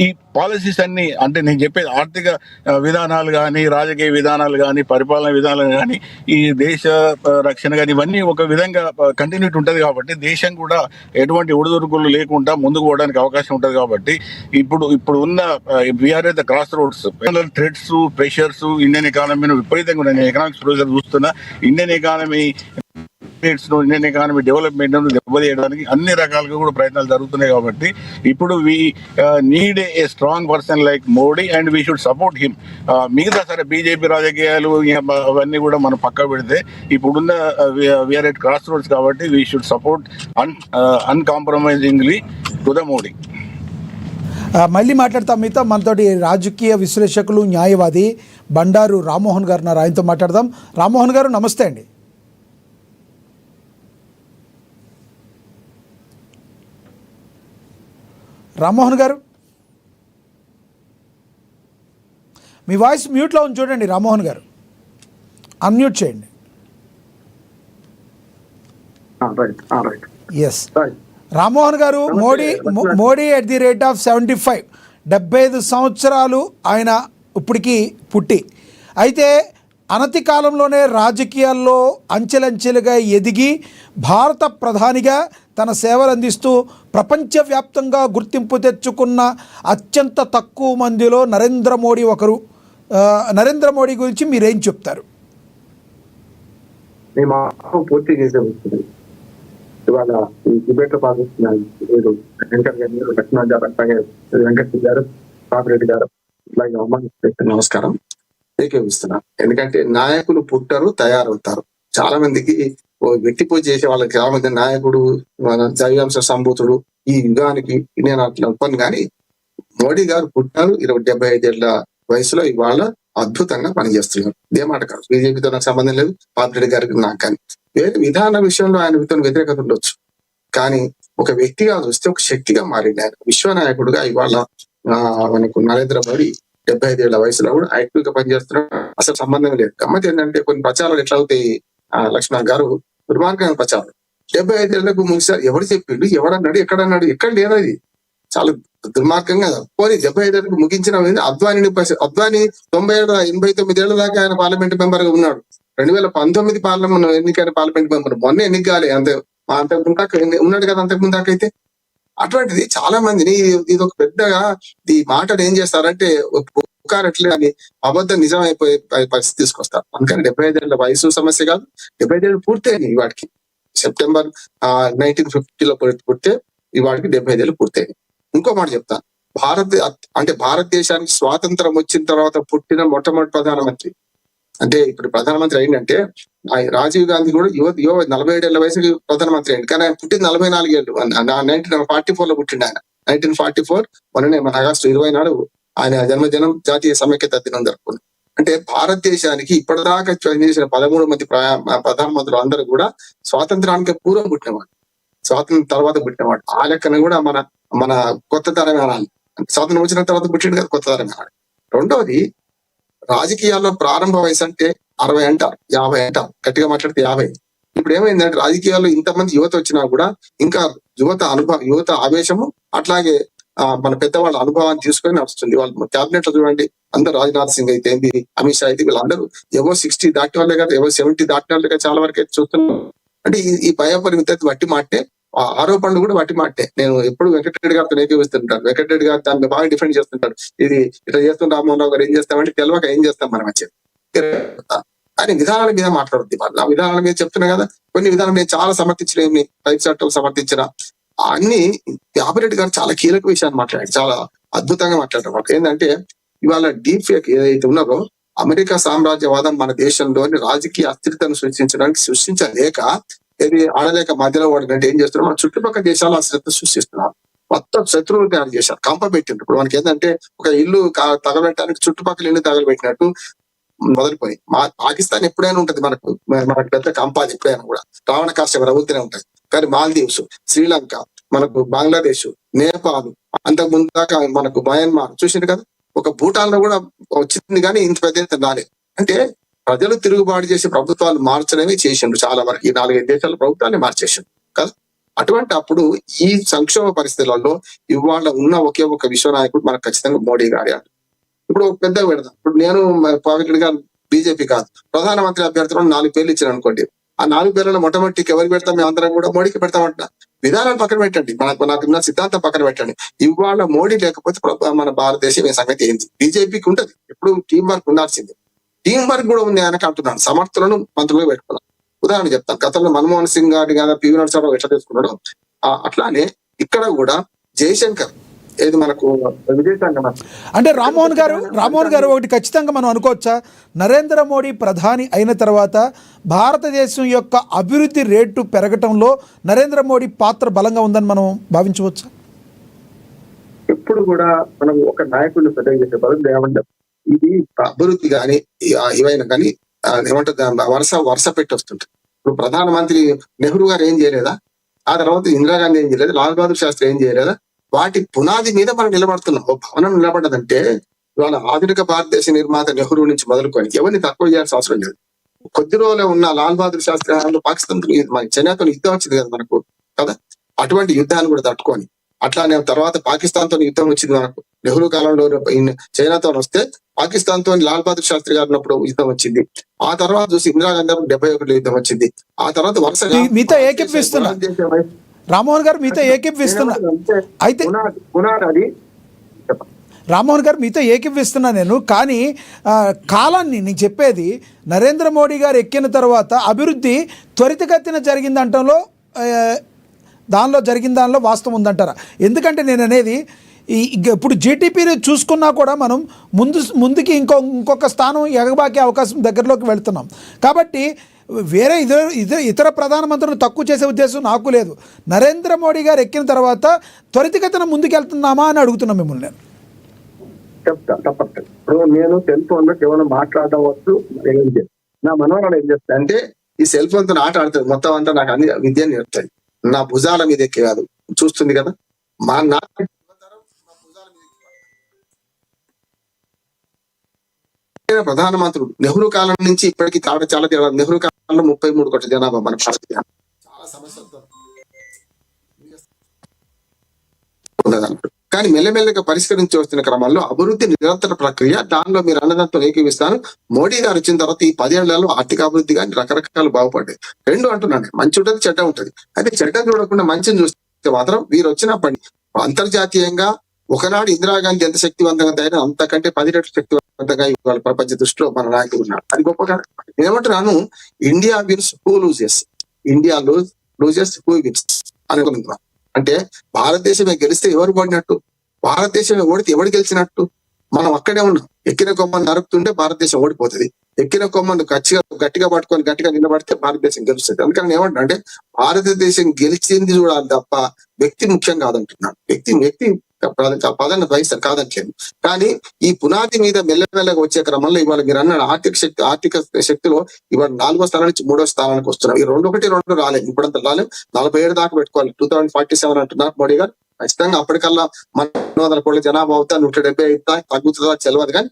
ఈ పాలసీస్ అన్ని, అంటే నేను చెప్పేది ఆర్థిక విధానాలు కానీ, రాజకీయ విధానాలు కానీ, పరిపాలన విధానాలు కానీ, ఈ దేశ రక్షణ కానీ, ఇవన్నీ ఒక విధంగా కంటిన్యూటీ ఉంటుంది. కాబట్టి దేశం కూడా ఎటువంటి ఒడిదుడుకులు లేకుండా ముందుకు పోవడానికి అవకాశం ఉంటుంది. కాబట్టి ఇప్పుడు ఉన్న we are at the crossroads. Threats, pressures Indian ఎకానమీని విపరీతంగా ఉన్నాయి. ఎకనామిక్స్ ప్రొఫెసర్ చూస్తున్నా ఇండియన్ ఎకానమీ డెవలప్మెంట్ దెబ్బతీయడానికి అన్ని రకాలుగా కూడా ప్రయత్నాలు జరుగుతున్నాయి. కాబట్టి ఇప్పుడు we need a strong person like Modi and we should support him. మిగతా సరే బీజేపీ రాజకీయాలు అవన్నీ కూడా మనం పక్క పెడితే ఇప్పుడున్న వీఆర్ ఎట్ క్రాస్ రోడ్స్. కాబట్టి we should support uncompromisingly to the Modi. మళ్ళీ మాట్లాడతాం మీతో. మనతోటి రాజకీయ విశ్లేషకులు, న్యాయవాది బండారు రామ్మోహన్ గారు ఉన్నారు. ఆయనతో మాట్లాడదాం. రామ్మోహన్ గారు నమస్తే అండి. రామ్మోహన్ గారు మీ వాయిస్ మ్యూట్లో ఉంది చూడండి. రామ్మోహన్ గారు అన్మ్యూట్ చేయండి. ఎస్ రామ్మోహన్ గారు, Modi at the rate of 75, 75 సంవత్సరాలు ఆయన ఇప్పటికీ పుట్టి, అయితే అనతి కాలంలోనే రాజకీయాల్లో అంచెలంచెలుగా ఎదిగి భారత ప్రధానిగా తన సేవలు అందిస్తూ ప్రపంచవ్యాప్తంగా గుర్తింపు తెచ్చుకున్న అత్యంత తక్కువ మందిలో నరేంద్ర మోడీ ఒకరు. నరేంద్ర మోడీ గురించి మీరేం చెప్తారు? ఇవాళ ఈ డిబేట్ లో పాల్గొస్తున్న వీరు వెంకట్ గారు, లక్ష్మణ్ గారు, అలాగే వెంకట్ గారు, పాపిరెడ్డి గారు, అలాగే అమ్మాయి నమస్కారం. ఏకేపిస్తున్నా. ఎందుకంటే నాయకులు పుట్టరు, తయారవుతారు. చాలా మందికి వ్యక్తి పూజ చేసే వాళ్ళకి చాలా మంది నాయకుడు, మన దైవాంశ సంభూతుడు ఈ యుగానికి నేను అట్లా ఒప్పను. కానీ మోడీ గారు పుట్టారు 75 ఏళ్ల వయసులో ఇవాళ అద్భుతంగా పనిచేస్తున్నారు. ఇదే మాట కాదు, బీజేపీతో నాకు సంబంధం లేదు, పాపిరెడ్డి గారికి నాకు. కానీ వేరే విధాన విషయంలో ఆయనతో వ్యతిరేకత ఉండొచ్చు, కానీ ఒక వ్యక్తిగా చూస్తే ఒక శక్తిగా మారింది ఆయన. విశ్వనాయకుడుగా ఇవాళ మనకు నరేంద్ర మోడీ 75 ఏళ్ల వయసులో కూడా యాక్టివ్ గా పనిచేస్తున్నాడు. అసలు సంబంధం లేదు. గమ్మత్ ఏంటంటే కొన్ని ప్రచారాలు ఎట్లా అవుతాయి, లక్ష్మణ్ గారు దుర్మార్గమైన ప్రచారం. 75 ఏళ్లకు ముగిసారు ఎవరు చెప్పిండు, ఎవడన్నాడు, ఎక్కడన్నాడు, ఎక్కడ లేదది. చాలా దుర్మార్గంగా. పోనీ 75 ఏళ్ళకు ముగించిన అద్వానీ 89 ఏళ్ల దాకా ఆయన పార్లమెంట్ మెంబర్ గా ఉన్నాడు. 2019 పార్లమెంట్ ఎన్నికైన పార్లమెంట్ మెంబర్, మొన్న ఎన్నిక కాలే, అంతకు దాకా ఉన్నాడు కదా. అంతకు ముందు దాకా అయితే అటువంటిది చాలా మందిని ఇది ఒక పెద్దగా ఈ మాటలు ఏం చేస్తారంటే పుకారట్లే అని అబద్ధం నిజం అయిపోయే పరిస్థితి తీసుకొస్తారు. అందుకని 75 ఏళ్ల వయసు సమస్య కాదు, 75 ఏళ్ళు పూర్తయినాయి ఇవాడికి. సెప్టెంబర్ 1950లో పుట్టే ఇవాడికి 75 ఏళ్ళు పూర్తయినాయి. ఇంకో మాట చెప్తాను, భారతదేశానికి స్వాతంత్రం వచ్చిన తర్వాత పుట్టిన మొట్టమొదటి ప్రధానమంత్రి అంటే ఇప్పుడు ప్రధానమంత్రి అయిందంటే రాజీవ్ గాంధీ కూడా 47 ఏళ్ల వయసుకి ప్రధానమంత్రి అయింది. కానీ ఆయన పుట్టింది 44 ఏళ్ళు. 1944 లో పుట్టిండు ఆయన. 1944 మొన్ననే మన ఆగస్టు 20 నాడు ఆయన జన్మదినం, జాతీయ సమైక్యత దినం జరుపుకుంది. అంటే భారతదేశానికి ఇప్పటిదాకా పనిచేసిన 13 మంది ప్రధానమంత్రులు అందరూ కూడా స్వాతంత్రానికి పూర్వం పుట్టినవాడు, స్వాతంత్రం తర్వాత పుట్టినవాడు. ఆ లెక్కన కూడా మన కొత్త తరం అనాలి. స్వాతంత్రం వచ్చిన తర్వాత పుట్టిండు కదా, కొత్త తరం అనాలి. రెండవది, రాజకీయాల్లో ప్రారంభ వయసు అంటే 60 అంటారు, 50 అంటారు, గట్టిగా మాట్లాడితే 50. ఇప్పుడు ఏమైందంటే రాజకీయాల్లో ఇంతమంది యువత వచ్చినా కూడా ఇంకా యువత ఆవేశము, అట్లాగే మన పెద్దవాళ్ళ అనుభవాన్ని తీసుకొని నడుస్తుంది. వాళ్ళు క్యాబినెట్ లో చూడండి, అందరు రాజ్నాథ్ సింగ్ అయితే ఏంది, అమిత్ షా అయితే వీళ్ళందరూ ఎవో 60 దాటిన వాళ్ళే కదా, ఎవో 70 దాటిన వాళ్ళే కదా చాలా వరకు అయితే చూస్తున్నాం. అంటే ఈ భయపరిమిత వట్టి మాటే, ఆరోపణలు కూడా వట్టి మాటే. నేను ఎప్పుడు వెంకటరెడ్డి గారితో ఏకీవిస్తుంటాను. వెంకటరెడ్డి గారు దాన్ని బాగా డిఫెండ్ చేస్తుంటాడు. ఇది ఇట్లా చేస్తున్న రామ్మోహన్ రావు గారు ఏం చేస్తామంటే తెలియక ఏం చేస్తాం మనం వచ్చి, కానీ విధానాల మీద మాట్లాడుద్ది. ఆ విధానాల మీద చెప్తున్నా కదా, కొన్ని విధానాలు నేను చాలా సమర్థించిన, రైతు చట్టం సమర్థించిన అన్ని పాపిరెడ్డి గారు చాలా కీలక విషయాన్ని మాట్లాడారు, చాలా అద్భుతంగా మాట్లాడారు. వాళ్ళకి ఏంటంటే ఇవాళ డీప్ ఫేక్ ఏదైతే ఉన్నారో, అమెరికా సామ్రాజ్యవాదం మన దేశంలోని రాజకీయ అస్థిరతను సృష్టించలేక, ఇది ఆడలేక మధ్యలో వాడినట్టు ఏం చేస్తున్నారు, మన చుట్టుపక్కల దేశాలు అస్థిరత సృష్టిస్తున్నారు. మొత్తం శత్రువులు తయారు చేశారు, కంప పెట్టిండ్రు. ఇప్పుడు మనకి ఏంటంటే ఒక ఇల్లు తగలబెట్టడానికి చుట్టుపక్కల ఇల్లు తగలబెట్టినట్టు మొదలుపోయి. పాకిస్తాన్ ఎప్పుడైనా ఉంటది మనకు పెద్ద కంపాది, ఎప్పుడైనా కూడా రావణ కాశ్యప రగులుతూనే ఉంటది. కానీ మాల్దీవ్స్, శ్రీలంక, మనకు బంగ్లాదేశ్, నేపాల్, అంతకు ముందు దాకా మనకు మయన్మార్ చూసింది కదా. ఒక భూటాన్ లో కూడా వచ్చింది, కానీ ఇంత పెద్ద ఎత్తున రాలేదు. అంటే ప్రజలు తిరుగుబాటు చేసి ప్రభుత్వాలు మార్చడమే చేసిండ్రు. చాలా వరకు ఈ 4-5 దేశాల ప్రభుత్వాన్ని మార్చేసిండ్రు కదా. అటువంటి అప్పుడు ఈ సంక్షోభ పరిస్థితులలో ఇవాళ ఉన్న ఒకే ఒక విశ్వనాయకుడు మనకు ఖచ్చితంగా మోడీ గారి. ఇప్పుడు పెద్ద పెడదాం, ఇప్పుడు నేను పాపిరెడ్డి గారు బీజేపీ కాదు, ప్రధానమంత్రి అభ్యర్థులను 4 పేర్లు ఇచ్చారు అనుకోండి. ఆ 4 పేర్లలో మొట్టమొదటికి ఎవరికి పెడతాం, మేము అందరం కూడా మోడీకి పెడతామంట. విధానాలు పక్కన పెట్టండి, నాకు సిద్ధాంతం పక్కన పెట్టండి. ఇవాళ మోడీ లేకపోతే మన భారతదేశం ఏ సంగతి ఏంటి? బీజేపీకి ఉంటది, ఎప్పుడు టీం వర్క్ ఉండాల్సింది. టీం వర్క్ కూడా ఉంది ఆయనకు అంటున్నాను. సమర్థులను మంత్రులుగా పెట్టుకున్నాను. ఉదాహరణ చెప్తాను, గతంలో మన్మోహన్ సింగ్ గారి కదా పివి నరసింహారావు ఎట్లా తీసుకున్నాడో అట్లానే ఇక్కడ కూడా జయశంకర్ ఏది మనకు విదేశాంగ అంటే రామ్మోహన్ గారు ఒకటి ఖచ్చితంగా మనం అనుకోవచ్చా, నరేంద్ర మోడీ ప్రధాని అయిన తర్వాత భారతదేశం యొక్క అభివృద్ధి రేటు పెరగటంలో నరేంద్ర మోడీ పాత్ర బలంగా ఉందని మనం భావించవచ్చా? ఎప్పుడు కూడా మనం ఒక నాయకుడిని పెద్దగా చేసే బలం ఏమంటాం, ఇది అభివృద్ధి కానీ ఏవైనా కానీ ఏమంటారు వరుస పెట్టి వస్తుంటారు. ఇప్పుడు ప్రధానమంత్రి నెహ్రూ గారు ఏం చేయలేదా, ఆ తర్వాత ఇందిరాగాంధీ ఏం చేయలేదు, లాల్ బహదూర్ శాస్త్రి ఏం చేయలేదా? వాటి పునాది మీద మనం నిలబడుతున్నాం. ఓ భవనం నిలబడ్డదంటే ఇవాళ ఆధునిక భారతదేశ నిర్మాత నెహ్రూ నుంచి మొదలుకొని ఎవరిని తక్కువ చేయాల్సిన అవసరం లేదు. కొద్ది రోజులు ఉన్న లాల్ బహదూర్ శాస్త్రి పాకిస్తాన్ మన చైనాతో యుద్ధం వచ్చింది కదా మనకు కదా, అటువంటి యుద్ధాన్ని కూడా తట్టుకొని, అట్లానే తర్వాత పాకిస్తాన్ తో యుద్ధం వచ్చింది మనకు. నెహ్రూ కాలంలో చైనాతో వస్తే పాకిస్తాన్ తో లాల్ బహదూర్ శాస్త్రి గారు ఉన్నప్పుడు యుద్ధం వచ్చింది. ఆ తర్వాత చూసి ఇందిరాగాంధీ 71లో యుద్ధం వచ్చింది. ఆ తర్వాత వరుసగా మీతో ఏకీపిస్తున్నా రామ్మోహన్ గారు, మీతో ఏకీపిస్తున్నా అయితే రామ్మోహన్ గారు మీతో ఏకీపిస్తున్నా నేను. కానీ కాలాన్ని నేను చెప్పేది, నరేంద్ర మోడీ గారు ఎక్కిన తర్వాత అభివృద్ధి త్వరితగతిన జరిగిందంటంలో దానిలో జరిగిన దానిలో వాస్తవం ఉందంటారా? ఎందుకంటే నేను అనేది ఇప్పుడు జీటీపీని చూసుకున్నా కూడా మనం ముందుకి ఇంకొక స్థానం ఎగబాకే అవకాశం దగ్గరలోకి వెళ్తున్నాం. కాబట్టి వేరే ఇతర ప్రధానమంత్రులను తక్కువ చేసే ఉద్దేశం నాకు లేదు. నరేంద్ర మోడీ గారు ఎక్కిన తర్వాత త్వరితగతిన ముందుకెళ్తున్నామా అని అడుగుతున్నాం మిమ్మల్ని నేను. తప్పదు. ఇప్పుడు నేను సెల్ ఫోన్ లో కేవలం మాట్లాడడం వచ్చు. నా మనవరాలు ఏం చేస్తా అంటే ఈ సెల్ ఫోన్ తో ఆట ఆడుతుంది, మొత్తం అంతా నాకు అన్ని విద్యను నేర్పుతుంది. నా భుజాల మీద ఎక్కి కాదు, చూస్తుంది కదా ప్రధానమంత్రులు నెహ్రూ కాలం నుంచి ఇప్పటికీ చాలా నెహ్రూ కాలంలో 33 కోట్ల జనాభా మన భారత చాలా సమస్యలతో కానీ మెల్లమెల్లగా పరిష్కరించి వస్తున్న క్రమంలో అభివృద్ధి నిరంతర ప్రక్రియ. దానిలో మీరు అన్నదాంతో ఏకీవిస్తాను. మోడీ గారు వచ్చిన తర్వాత ఈ 10 ఏళ్లలో ఆర్థిక అభివృద్ధి కానీ రకరకాలు బాగుపడ్డాయి. రెండు అంటున్నాను, మంచి ఉంటుంది చెడ్డ ఉంటుంది. అయితే చెడ్డ చూడకుండా మంచిని చూస్తే మాత్రం వీరు వచ్చినప్పటి అంతర్జాతీయంగా ఒకనాడు ఇందిరాగాంధీ ఎంత శక్తివంతంగా తయారు అంతకంటే 10 రెట్లు శక్తివంతంగా ఇవాళ ప్రపంచ దృష్టిలో మన నాయకులు ఉన్నారు. అది గొప్పగా నేనేమంటున్నాను, India wins who loses, India loses who wins అనుకుంటున్నాను. అంటే భారతదేశమే గెలిస్తే ఎవరు పడినట్టు, భారతదేశమే ఓడితే ఎవడు గెలిచినట్టు? మనం అక్కడే ఉన్నాం. ఎక్కిన కొమ్మను నరుకుతుంటే భారతదేశం ఓడిపోతుంది. ఎక్కిన కొమ్మను గట్టిగా పట్టుకొని గట్టిగా నిలబడితే భారతదేశం గెలుస్తుంది. అందుకని ఏమంటున్నా అంటే భారతదేశం గెలిచింది చూడాలి తప్ప వ్యక్తి ముఖ్యం కాదంటున్నాను. వ్యక్తి పదాన్ని వహిస్తారు కాదంటలేదు. కానీ ఈ పునాది మీద మెల్లమెల్లగా వచ్చే క్రమంలో ఇవాళ మీరు అన్న ఆర్థిక శక్తిలో ఇవాళ 4వ స్థానం నుంచి 3వ స్థానానికి వస్తున్నాం. ఈ 2 రాలేదు, ఇప్పుడంతా రాలేదు. 47 దాకా పెట్టుకోవాలి. 2047 అంటున్నారు మోడీ గారు. ఖచ్చితంగా అప్పటికల్లా మన 200 కోట్ల జనాభా అవుతా, 170 అవుతా, తగ్గుతుందా తెలియదు. కానీ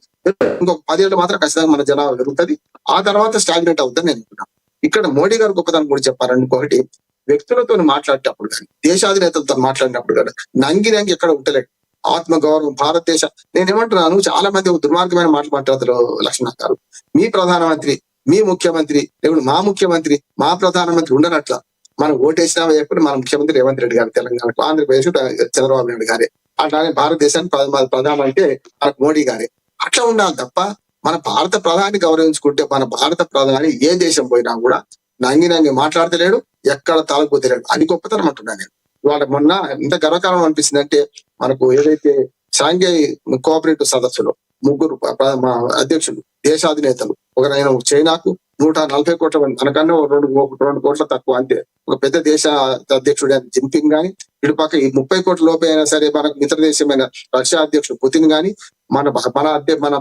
ఇంకొక 10 ఏళ్ళు మాత్రం ఖచ్చితంగా మన జనాభా పెరుగుతుంది. ఆ తర్వాత స్టాగ్నేట్ అవుతుంది నేను అనుకున్నాను. ఇక్కడ మోడీ గారు గొప్పదాన్ని కూడా చెప్పారండి. ఇంకొకటి, వ్యక్తులతో మాట్లాడేటప్పుడు కానీ దేశాధినేతలతో మాట్లాడినప్పుడు కానీ నంగి ఎక్కడ ఉంటలేదు. ఆత్మ గౌరవం, భారతదేశ నేనేమంటున్నాను, చాలా మంది దుర్మార్గమైన మాటలు మాట్లాడతారు. లక్ష్మణ్ గారు, మీ ప్రధానమంత్రి, మీ ముఖ్యమంత్రి, లేకుంటే మా ముఖ్యమంత్రి, మా ప్రధానమంత్రి ఉండనట్ల మనం ఓటేసినా వేయకుండా మన ముఖ్యమంత్రి రేవంత్ రెడ్డి గారు తెలంగాణకు, ఆంధ్రప్రదేశ్ చంద్రబాబు నాయుడు గారే, అట్లానే భారతదేశానికి ప్రధాని అంటే మోడీ గారే. అట్లా ఉండాలి తప్ప మన భారత ప్రధాని గౌరవించుకుంటే మన భారత ప్రధాని ఏ దేశం పోయినా కూడా నంగి మాట్లాడతలేడు, ఎక్కడ తాళపోతలేడు. అది గొప్పతనం అంటున్నాను నేను. వాళ్ళ మొన్న ఎంత గర్వకారణం అనిపిస్తుంది అంటే మనకు ఏదైతే షాంఘై కోఆపరేటివ్ సదస్సులో 3 అధ్యక్షులు, దేశాధినేతలు, ఒకరైన చైనాకు 140 కోట్ల మంది, మనకన్నా 2 కోట్ల తక్కువ అంతే. ఒక పెద్ద దేశ అధ్యక్షుడు జిన్పింగ్ గాని, ఇటుపక్క ఈ 30 కోట్ల లోపే అయినా సరే మనకు మిత్ర దేశమైన రష్యా అధ్యక్షుడు పుతిన్ గాని మన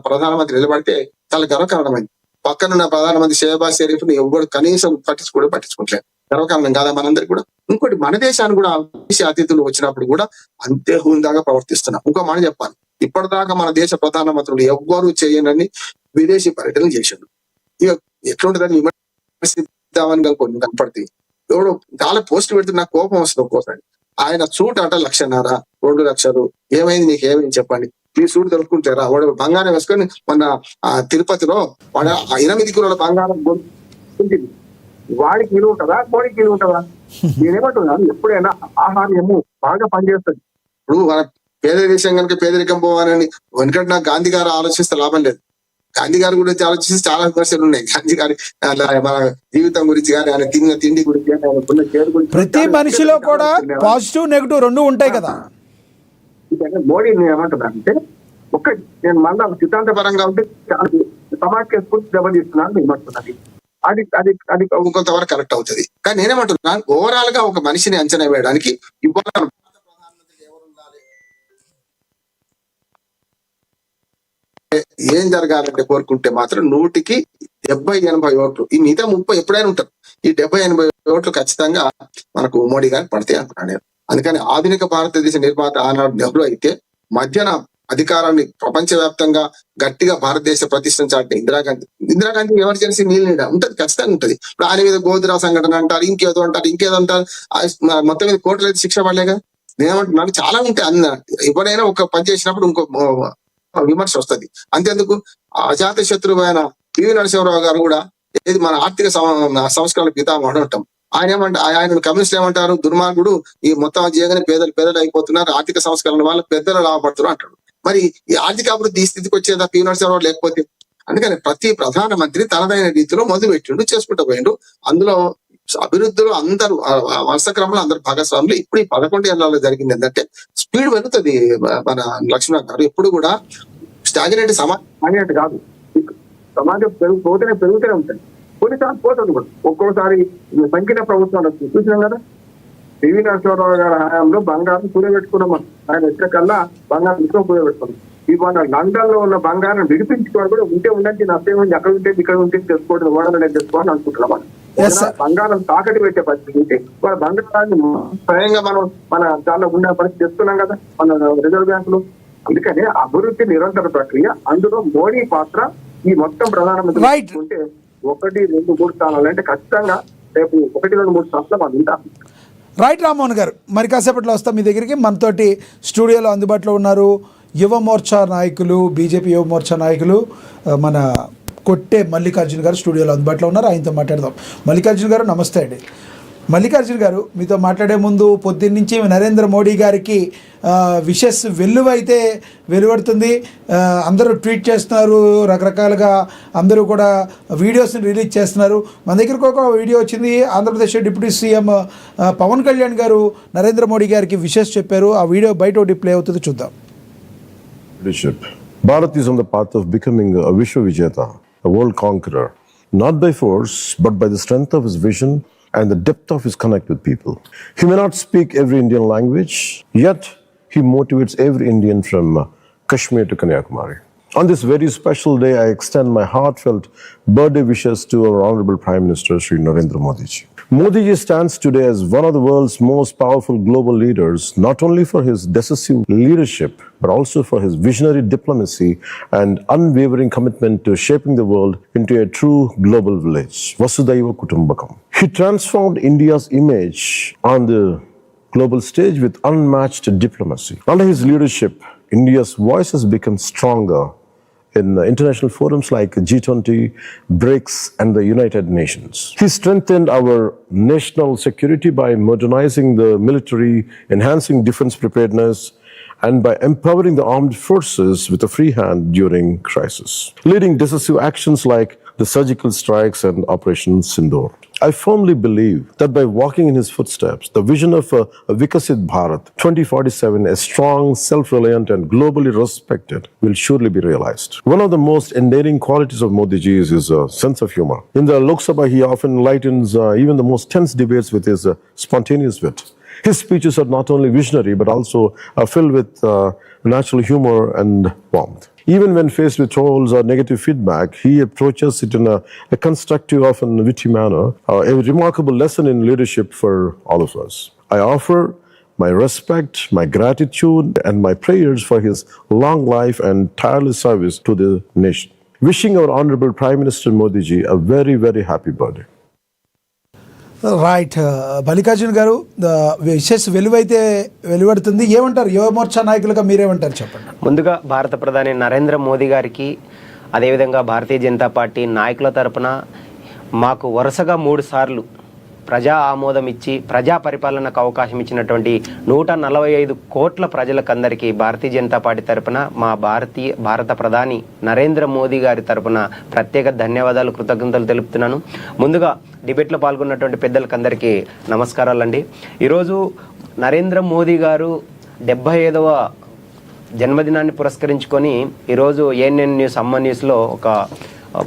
ప్రధానమంత్రి నిలబడితే చాలా గర్వకారణమైంది. పక్కనున్న ప్రధానమంత్రి షెహబాజ్ షరీఫ్ ని ఎవరు కనీసం పట్టించుకోవట్లేదు. గర్వకారణం కాదా మనందరికి కూడా? ఇంకోటి, మన దేశాన్ని కూడా విదేశీ అతిథులు వచ్చినప్పుడు కూడా అంతే హుందాగా ప్రవర్తిస్తున్నాం. ఇంకో మాట చెప్పాలి, ఇప్పటిదాకా మన దేశ ప్రధానమంత్రులు ఎవ్వరూ చేయనని విదేశీ పర్యటనలు చేశాడు. ఇక ఎట్లుంటుందని విమర్శిద్దామని కొన్ని కనపడుతుంది. ఎవడు చాలా పోస్టులు పెడితే నాకు కోపం వస్తుంది ఒక్కోసారి. ఆయన సూట్ అంట 1,00,000, 2 లక్షలు, ఏమైంది నీకు, ఏమైంది చెప్పండి. ఈ సూట్ దొరుకుంటారా? వాడు బంగారం వేసుకొని మొన్న తిరుపతిలో వాడు 8 కిలోల బంగారం ఉంటుంది. వాడికి విలువ ఉంటుందా, కోడికి విలువ ఉంటుందా? నేనేమంటున్నాను, ఎప్పుడైనా ఆహార్యము బాగా పనిచేస్తుంది. ఇప్పుడు మన పేద దేశం కనుక పేదరికం పోవాలని వెనకటి నాకు గాంధీ గారు ఆలోచిస్తే లాభం లేదు. గాంధీ గారి గురించి ఆలోచిస్తే చాలా విమర్శలు ఉన్నాయి. గాంధీ గారి మన జీవితం గురించి కానీ, ఆయన తిన్న తిండి గురించి కానీ, ఆయనకున్న కేర్ గురించి, ప్రతి మనిషిలో కూడా పాజిటివ్ నెగిటివ్ 2 ఉంటాయి కదా. మోడీ నేను ఏమంటున్నాను అంటే, నేను మళ్ళా సిద్ధాంతపరంగా ఉంటే సమాజ స్ఫూర్తి దెబ్బతీస్తున్నాను ఏమంటున్నది. అది అది అది కొంతవరకు కరెక్ట్ అవుతుంది. కానీ నేనేమంటున్నాను, ఓవరాల్ గా ఒక మనిషిని అంచనా వేయడానికి ఇవాళ ప్రధానమంత్రి ఎవరు ఉండాలి, ఏం జరగాలంటే కోరుకుంటే మాత్రం 100కి 70-80 ఓట్లు. ఈ మిగతా 30 ఎప్పుడైనా ఉంటారు. ఈ 70-80 ఓట్లు ఖచ్చితంగా మనకు మోడీ గారికి పడతాయి అనుకున్నాను నేను. అందుకని ఆధునిక భారతదేశ నిర్మాత ఆనాడు నెహ్రూ అయితే, మధ్యన అధికారాన్ని ప్రపంచవ్యాప్తంగా గట్టిగా భారతదేశ ప్రతిష్టను చాటిన ఇందిరాగాంధీ ఎమర్జెన్సీ నీళ్ళ ఉంటది, ఖచ్చితంగా ఉంటది. ఇప్పుడు ఆయన మీద గోధురా సంఘటన అంటారు, ఇంకేదో అంటారు. మొత్తం మీద కోర్టులో శిక్ష పడలేగా. నేనేమంటున్నాను, చాలా ఉంటాయి. ఎవరైనా ఒక పని చేసినప్పుడు ఇంకో విమర్శ వస్తుంది. అంతేందుకు అజాత శత్రువు అయిన పివి నరసింహరావు గారు కూడా ఏది మన ఆర్థిక సంస్కరణ పితామహుడు అంటాం. ఆయన కమ్యూనిస్టులు ఏమంటారు, దుర్మార్గుడు, ఈ మొత్తం చేయగానే పేదలు అయిపోతున్నారు, ఆర్థిక సంస్కరణ వల్ల పెద్దలు లాభపడుతున్నారు అంటాడు. మరి ఈ ఆర్థిక అభివృద్ధి ఈ స్థితికి వచ్చేదా పివి నరసింహరావు లేకపోతే? అందుకని ప్రతి ప్రధానమంత్రి తనదైన రీతిలో మొదలుపెట్టిండు, చేసుకుంటూ పోయిండు. అందులో అభివృద్ధిలో అందరూ వరుస క్రమంలో అందరు భాగస్వాములు. ఇప్పుడు ఈ 11 ఏళ్లలో జరిగింది ఏంటంటే స్పీడ్ పెరుగుతుంది. మన లక్ష్మణ్ గారు ఎప్పుడు కూడా స్టాగ్నేట్ సమాజం కాదు, సమాజం పెరుగుతూనే ఉంటుంది, కొన్నిసార్లు పోతుంది కూడా. ఒక్కోసారి సంకీర్ణ ప్రభుత్వాలు చూసినాం కదా, పివి నరసింహారావు గారి హయాంలో బంగారం కూడబెట్టుకున్నాం. ఆయన వచ్చేకల్లా బంగారం ఇంట్లో కూడబెట్టుకున్నాం. ఇవాళ లండన్ లో ఉన్న బంగారం విడిపించుకోవాలి కూడా, ఉంటే ఉండండి నష్టం ఉంది, అక్కడ ఉంటే ఇక్కడ ఉంటే తెచ్చుకోవడం ఓడలనే తెచ్చుకోవాలని అనుకుంటున్నాం. బంగారం తాకట్టు పెట్టే పరిస్థితి ఉంటే వాళ్ళ బంగారాన్ని స్వయంగా మన చాలా ఉండే పరిస్థితి తెస్తున్నాం కదా మన రిజర్వ్ బ్యాంకులు. అందుకని అభివృద్ధి నిరంతర ప్రక్రియ, అందులో మోడీ పాత్ర ఈ మొత్తం ప్రధానమంత్రి ఉంటే 1, 2, 3 స్థానాలు అంటే ఖచ్చితంగా రేపు 1, 2, 3 స్థానాలు మనం ఉంటాం. రైట్ రామ్మోహన్ గారు, మరి కాసేపట్లో వస్తాం మీ దగ్గరికి. మనతోటి స్టూడియోలో అందుబాటులో ఉన్నారు యువ మోర్చా నాయకులు, బీజేపీ యువ మోర్చా నాయకులు మన కొట్టే మల్లికార్జున గారు స్టూడియోలో అందుబాటులో ఉన్నారు. ఆయనతో మాట్లాడదాం. మల్లికార్జున గారు నమస్తే అండి. మల్లికార్జున గారు, మీతో మాట్లాడే ముందు పొద్దున్నుంచి నరేంద్ర మోడీ గారికి విషెస్ వెల్లువైతే వెలువడుతుంది. అందరూ ట్వీట్ చేస్తున్నారు, రకరకాలుగా అందరూ కూడా వీడియోస్ని రిలీజ్ చేస్తున్నారు. మన దగ్గరకు ఒక వీడియో వచ్చింది, ఆంధ్రప్రదేశ్ డిప్యూటీ సీఎం పవన్ కళ్యాణ్ గారు నరేంద్ర మోడీ గారికి విషెస్ చెప్పారు. ఆ వీడియో బయట ఒకటి ప్లే అవుతుంది, చూద్దాం. Bharat is on the path of becoming a Vishwa Vijeta, a world conqueror, not by force, but by the strength of his vision and the depth of his connect with people. He may not speak every Indian language, yet he motivates every Indian from Kashmir to Kanyakumari. On this very special day, I extend my heartfelt birthday wishes to our Honorable Prime Minister, Shri Narendra Modi ji. Modi ji stands today as one of the world's most powerful global leaders, not only for his decisive leadership, but also for his visionary diplomacy and unwavering commitment to shaping the world into a true global village. Vasudhaiva Kutumbakam. He transformed India's image on the global stage with unmatched diplomacy. Under his leadership, India's voice has become stronger in international forums like G20, BRICS, and the United Nations. He strengthened our national security by modernizing the military, enhancing defense preparedness, and by empowering the armed forces with a free hand during crisis, leading decisive actions like the surgical strikes and Operation Sindoor. I firmly believe that by walking in his footsteps, the vision of a Vikasit Bharat 2047, a strong, self-reliant and globally respected, will surely be realized. One of the most endearing qualities of Modi ji is his sense of humor. In the Lok Sabha, he often lightens even the most tense debates with his spontaneous wit. His speeches are not only visionary, but also filled with natural humor and warmth. Even when faced with trolls or negative feedback, he approaches it in a constructive, often witty manner, a remarkable lesson in leadership for all of us. I offer my respect, my gratitude, and my prayers for his long life and tireless service to the nation. Wishing our Honorable Prime Minister Modi ji a very, very happy birthday. Right Mallikarjuna గారు, విశేష వెలువైతే వెలువడుతుంది. ఏమంటారు యువ మోర్చా నాయకులుగా, మీరేమంటారు చెప్పండి. ముందుగా భారత ప్రధాని నరేంద్ర మోదీ గారికి, అదేవిధంగా భారతీయ జనతా పార్టీ నాయకుల తరపున మాకు వరుసగా 3 సార్లు ప్రజా ఆమోదం ఇచ్చి ప్రజా పరిపాలనకు అవకాశం ఇచ్చినటువంటి 145 కోట్ల ప్రజలకందరికీ భారతీయ జనతా పార్టీ తరపున మా భారత ప్రధాని నరేంద్ర మోదీ గారి తరపున ప్రత్యేక ధన్యవాదాలు, కృతజ్ఞతలు తెలుపుతున్నాను. ముందుగా డిబేట్లో పాల్గొన్నటువంటి పెద్దలకందరికీ నమస్కారాలండి. ఈరోజు నరేంద్ర మోదీ గారు 75వ జన్మదినాన్ని పురస్కరించుకొని ఈరోజు ఏఎన్ఎన్ న్యూస్, అమ్మ న్యూస్లో ఒక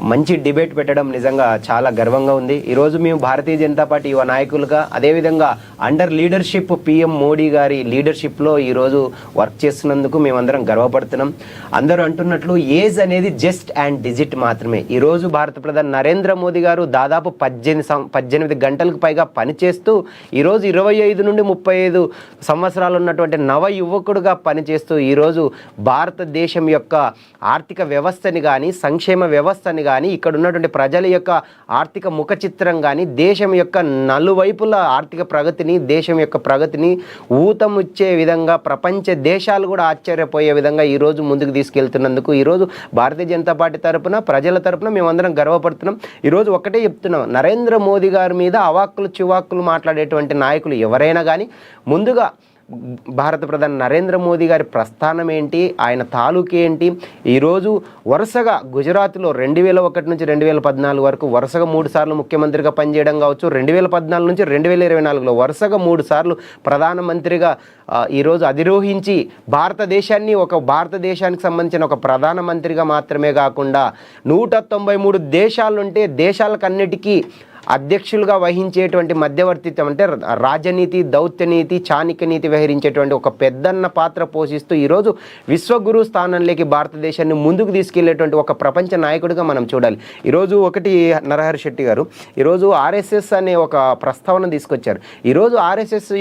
మంచి డిబేట్ పెట్టడం నిజంగా చాలా గర్వంగా ఉంది. ఈరోజు మేము భారతీయ జనతా పార్టీ యువ నాయకులుగా, అదేవిధంగా అండర్ లీడర్షిప్ పిఎం మోడీ గారి లీడర్షిప్లో ఈరోజు వర్క్ చేస్తున్నందుకు మేమందరం గర్వపడుతున్నాం. అందరూ అంటున్నట్లు ఏజ్ అనేది జస్ట్ అండ్ డిజిట్ మాత్రమే. ఈరోజు భారత ప్రధాని నరేంద్ర మోదీ గారు దాదాపు 18 గంటలకు పైగా పనిచేస్తూ ఈరోజు 25 నుండి 35 సంవత్సరాలు ఉన్నటువంటి నవ యువకుడుగా పనిచేస్తూ ఈరోజు భారతదేశం యొక్క ఆర్థిక వ్యవస్థని కానీ, సంక్షేమ వ్యవస్థ కానీ, ఇక్కడ ఉన్నటువంటి ప్రజల యొక్క ఆర్థిక ముఖ చిత్రం కానీ, దేశం యొక్క నలువైపుల ఆర్థిక ప్రగతిని, దేశం యొక్క ప్రగతిని ఊతముచ్చే విధంగా ప్రపంచ దేశాలు కూడా ఆశ్చర్యపోయే విధంగా ఈరోజు ముందుకు తీసుకెళ్తున్నందుకు ఈరోజు భారతీయ జనతా పార్టీ తరపున, ప్రజల తరపున మేమందరం గర్వపడుతున్నాం. ఈరోజు ఒకటే చెప్తున్నాం, నరేంద్ర మోదీ గారి మీద అవాక్కులు చివాక్కులు మాట్లాడేటువంటి నాయకులు ఎవరైనా కానీ ముందుగా భారత ప్రధాని నరేంద్ర మోదీ గారి ప్రస్థానం ఏంటి, ఆయన తాలూకు ఏంటి, ఈరోజు వరుసగా గుజరాత్లో 2001 నుంచి 2014 వరకు వరుసగా 3 సార్లు ముఖ్యమంత్రిగా పనిచేయడం కావచ్చు, 2014 నుంచి 2024లో వరుసగా 3 సార్లు ప్రధానమంత్రిగా ఈరోజు అధిరోహించి భారతదేశానికి సంబంధించిన ఒక ప్రధానమంత్రిగా మాత్రమే కాకుండా 193 దేశాలుంటే దేశాలకన్నిటికీ అధ్యక్షులుగా వహించేటువంటి మధ్యవర్తిత్వం అంటే రాజనీతి, దౌత్యనీతి, చాణక్యనీతి వహించేటువంటి ఒక పెద్దన్న పాత్ర పోషిస్తూ ఈరోజు విశ్వగురు స్థానంలోకి భారతదేశాన్ని ముందుకు తీసుకెళ్లేటువంటి ఒక ప్రపంచ నాయకుడిగా మనం చూడాలి. ఈరోజు ఒకటి నరహరి శెట్టి గారు ఈరోజు ఆర్ఎస్ఎస్ అనే ఒక ప్రస్తావన తీసుకొచ్చారు. ఈరోజు ఆర్ఎస్ఎస్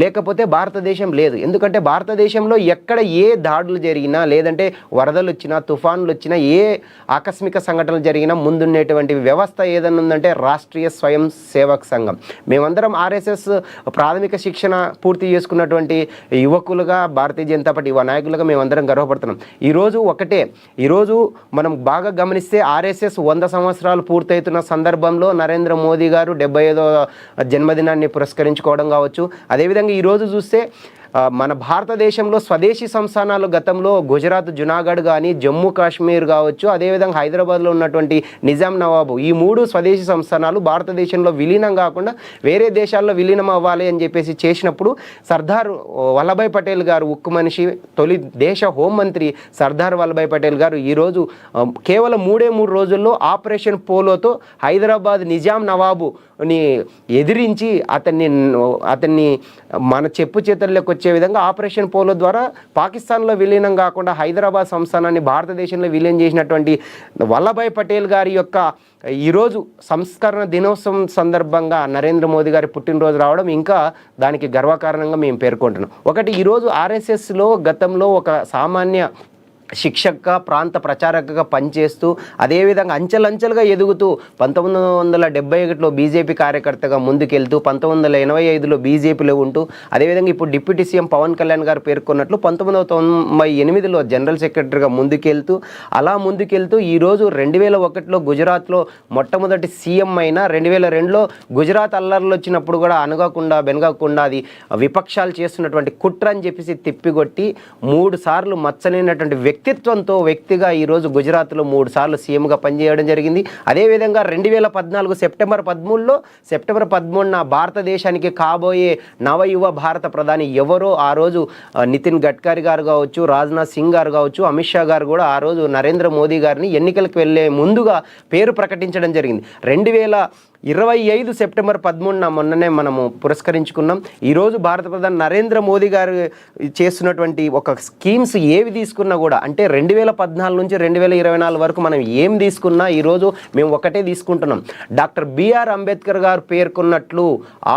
లేకపోతే భారతదేశం లేదు. ఎందుకంటే భారతదేశంలో ఎక్కడ ఏ దాడులు జరిగినా, లేదంటే వరదలు వచ్చినా, తుఫాన్లు వచ్చినా, ఏ ఆకస్మిక సంఘటనలు జరిగినా ముందుండేటువంటి వ్యవస్థ ఏదన్నా ఉందంటే రాష్ట్రీయ స్వయం సేవక్ సంఘం. మేమందరం ఆర్ఎస్ఎస్ ప్రాథమిక శిక్షణ పూర్తి చేసుకున్నటువంటి యువకులుగా, భారతీయ జనతా పార్టీ యువ నాయకులుగా మేమందరం గర్వపడుతున్నాం. ఈరోజు మనం బాగా గమనిస్తే ఆర్ఎస్ఎస్ 100 సంవత్సరాలు పూర్తవుతున్న సందర్భంలో నరేంద్ర మోదీ గారు 75వ జన్మదినాన్ని పురస్కరించుకోవడం కావచ్చు. అదేవిధంగా ఈరోజు చూస్తే మన భారతదేశంలో స్వదేశీ సంస్థానాలు గతంలో గుజరాత్, జునాగఢ్ కానీ, జమ్మూ కాశ్మీర్ కావచ్చు, అదేవిధంగా హైదరాబాద్లో ఉన్నటువంటి నిజాం నవాబు, ఈ 3 స్వదేశీ సంస్థానాలు భారతదేశంలో విలీనం కాకుండా వేరే దేశాల్లో విలీనం అవ్వాలి అని చెప్పేసి చేసినప్పుడు సర్దార్ వల్లభాయ్ పటేల్ గారు, ఉక్కు మనిషి, తొలి దేశ హోంమంత్రి సర్దార్ వల్లభాయ్ పటేల్ గారు ఈరోజు కేవలం 3 రోజుల్లో ఆపరేషన్ పోలోతో హైదరాబాద్ నిజాం నవాబుని ఎదిరించి అతన్ని మన చెప్పు చేతుల్లోకి వచ్చే విధంగా ఆపరేషన్ పోలో ద్వారా పాకిస్తాన్లో విలీనం కాకుండా హైదరాబాద్ సంస్థానాన్ని భారతదేశంలో విలీనం చేసినటువంటి వల్లభాయ్ పటేల్ గారి యొక్క ఈరోజు సంస్కరణ దినోత్సవం సందర్భంగా నరేంద్ర మోదీ గారి పుట్టినరోజు రావడం ఇంకా దానికి గర్వకారణంగా మేము పేర్కొంటున్నాం. ఒకటి, ఈరోజు ఆర్ఎస్ఎస్లో గతంలో ఒక సామాన్య శిక్షక, ప్రాంత ప్రచారకగా పనిచేస్తూ అదేవిధంగా అంచెలంచెలుగా ఎదుగుతూ 1971లో బీజేపీ కార్యకర్తగా ముందుకెళ్తూ 1985లో బీజేపీలో ఉంటూ అదేవిధంగా ఇప్పుడు డిప్యూటీ సీఎం పవన్ కళ్యాణ్ గారు పేర్కొన్నట్లు 1998లో జనరల్ సెక్రటరీగా ముందుకెళ్తూ ఈరోజు 2001లో గుజరాత్లో మొట్టమొదటి సీఎం అయినా 2002లో గుజరాత్ అల్లర్లు వచ్చినప్పుడు కూడా అనగకుండా బెనగకుండా అది విపక్షాలు చేస్తున్నటువంటి కుట్ర అని చెప్పేసి తిప్పికొట్టి 3 సార్లు మచ్చలేనటువంటి వ్యక్తిగా ఈరోజు గుజరాత్లో 3 సార్లు సీఎంగా పనిచేయడం జరిగింది. అదేవిధంగా 2014 సెప్టెంబర్ 13న భారతదేశానికి కాబోయే నవయువ భారత ప్రధాని ఎవరో ఆ రోజు నితిన్ గడ్కరీ గారు కావచ్చు, రాజ్నాథ్ సింగ్ గారు కావచ్చు, అమిత్ షా గారు కూడా ఆ రోజు నరేంద్ర మోదీ గారిని ఎన్నికలకు వెళ్లే ముందుగా పేరు ప్రకటించడం జరిగింది. 2025 సెప్టెంబర్ 13న మొన్ననే మనము పురస్కరించుకున్నాం. ఈరోజు భారత ప్రధాని నరేంద్ర మోదీ గారు చేస్తున్నటువంటి ఒక స్కీమ్స్ ఏవి తీసుకున్నా కూడా, అంటే 2014 నుంచి 2024 వరకు మనం ఏం తీసుకున్నా ఈరోజు మేము ఒకటే తీసుకుంటున్నాం. డాక్టర్ బిఆర్ అంబేద్కర్ గారు పేర్కొన్నట్లు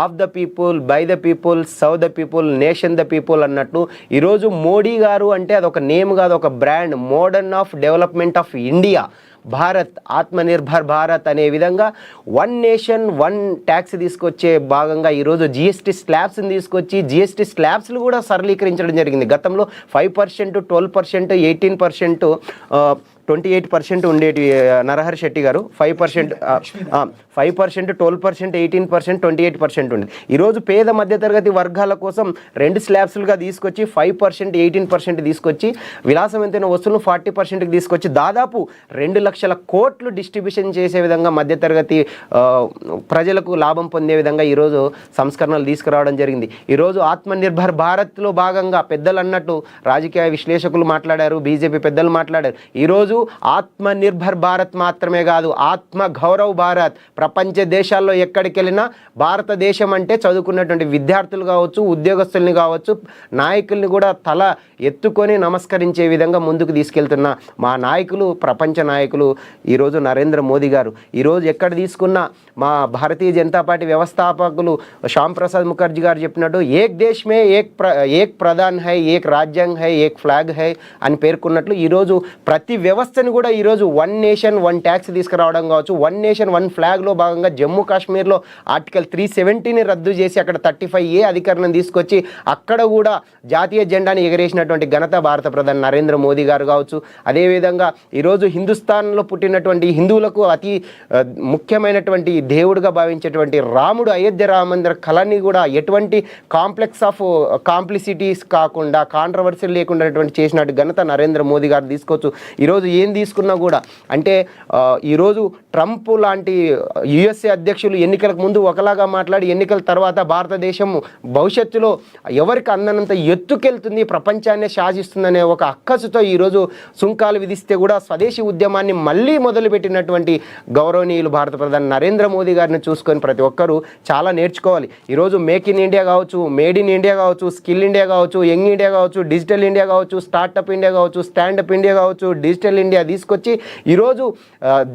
of the people, by the people, serve the people, nation the people అన్నట్లు ఈరోజు మోడీ గారు అంటే అదొక నేమ్ కాదు, ఒక brand. Modern of development of India, Bharat, Atmanirbhar Bharat అనే విధంగా 1 నేషన్ 1 ట్యాక్స్ తీసుకొచ్చే భాగంగా ఈరోజు జిఎస్టీ స్లాబ్స్ని తీసుకొచ్చి జిఎస్టీ స్లాబ్స్లు కూడా సరళీకరించడం జరిగింది. గతంలో 5%, 12%, 18%, 28% ఉండేటి నరహరి శెట్టి గారు. 5%, 12%, 18%, 28% ఉండేది. ఈరోజు పేద మధ్యతరగతి వర్గాల కోసం 2 స్లాబ్స్లుగా తీసుకొచ్చి 5%, 18% తీసుకొచ్చి విలాసవంతమైన వస్తువులను 40%కి తీసుకొచ్చి దాదాపు 2 లక్షల కోట్లు డిస్ట్రిబ్యూషన్ చేసే విధంగా మధ్యతరగతి ప్రజలకు లాభం పొందే విధంగా ఈరోజు సంస్కరణలు తీసుకురావడం జరిగింది. ఈరోజు ఆత్మనిర్భర్ భారత్లో భాగంగా పెద్దలు అన్నట్టు రాజకీయ విశ్లేషకులు మాట్లాడారు, బీజేపీ పెద్దలు మాట్లాడారు. ఈరోజు ఆత్మనిర్భర్ భారత్ మాత్రమే కాదు, ఆత్మ గౌరవ్ భారత్. ప్రపంచ దేశాల్లో ఎక్కడికి వెళ్ళినా భారతదేశం అంటే చదువుకున్నటువంటి విద్యార్థులు కావచ్చు, ఉద్యోగస్తుల్ని కావచ్చు, నాయకుల్ని కూడా తల ఎత్తుకొని నమస్కరించే విధంగా ముందుకు తీసుకెళ్తున్న మా నాయకులు, ప్రపంచ నాయకులు ఈరోజు నరేంద్ర మోదీ గారు. ఈరోజు ఎక్కడ తీసుకున్నా మా భారతీయ జనతా పార్టీ వ్యవస్థాపకులు శ్యామ్ ప్రసాద్ ముఖర్జీ గారు చెప్పినట్టు ఏక్ దేశ్ మే ఏక్ ప్రధాన్ హై, ఏక్ రాజ్యాంగ్ హై, ఏక్ ఫ్లాగ్ హై అని పేర్కొన్నట్లు ఈరోజు ప్రతి వ్యవస్థ వ్యవస్థను కూడా ఈరోజు 1 నేషన్ 1 ట్యాక్స్ తీసుకురావడం కావచ్చు, 1 నేషన్ 1 ఫ్లాగ్లో భాగంగా జమ్మూ కాశ్మీర్లో ఆర్టికల్ 370ని రద్దు చేసి అక్కడ 35A అధికరణం తీసుకొచ్చి అక్కడ కూడా జాతీయ జెండాని ఎగరేసినటువంటి ఘనత భారత ప్రధాని నరేంద్ర మోదీ గారు కావచ్చు. అదేవిధంగా ఈరోజు హిందుస్థాన్లో పుట్టినటువంటి హిందువులకు అతి ముఖ్యమైనటువంటి దేవుడిగా భావించేటువంటి రాముడు అయోధ్య రామ మందిర కళని కూడా ఎటువంటి కాంప్లెక్స్ ఆఫ్ కాంప్లిసిటీస్ కాకుండా కాంట్రవర్సీ లేకుండా చేసినట్టు ఘనత నరేంద్ర మోదీ గారు తీసుకోవచ్చు. ఈరోజు ఏం తీసుకున్నా కూడా అంటే ఈరోజు ట్రంప్ లాంటి యుఎస్ఏ అధ్యక్షులు ఎన్నికలకు ముందు ఒకలాగా మాట్లాడి ఎన్నికల తర్వాత భారతదేశం భవిష్యత్తులో ఎవరికి అందనంత ఎత్తుకెళ్తుంది, ప్రపంచాన్ని శాసిస్తుందనే ఒక అక్కసుతో ఈరోజు సుంకాలు విధిస్తే కూడా స్వదేశీ ఉద్యమాన్ని మళ్ళీ మొదలుపెట్టినటువంటి గౌరవనీయులు భారత ప్రధాని నరేంద్ర మోదీ గారిని చూసుకొని ప్రతి ఒక్కరూ చాలా నేర్చుకోవాలి. ఈరోజు మేక్ ఇన్ ఇండియా కావచ్చు, మేడ్ ఇన్ ఇండియా కావచ్చు, స్కిల్ ఇండియా కావచ్చు, యంగ్ ఇండియా కావచ్చు, డిజిటల్ ఇండియా కావచ్చు, స్టార్టప్ ఇండియా కావచ్చు, స్టాండప్ ఇండియా కావచ్చు, డిజిటల్ ఇండియా తీసుకొచ్చి ఈరోజు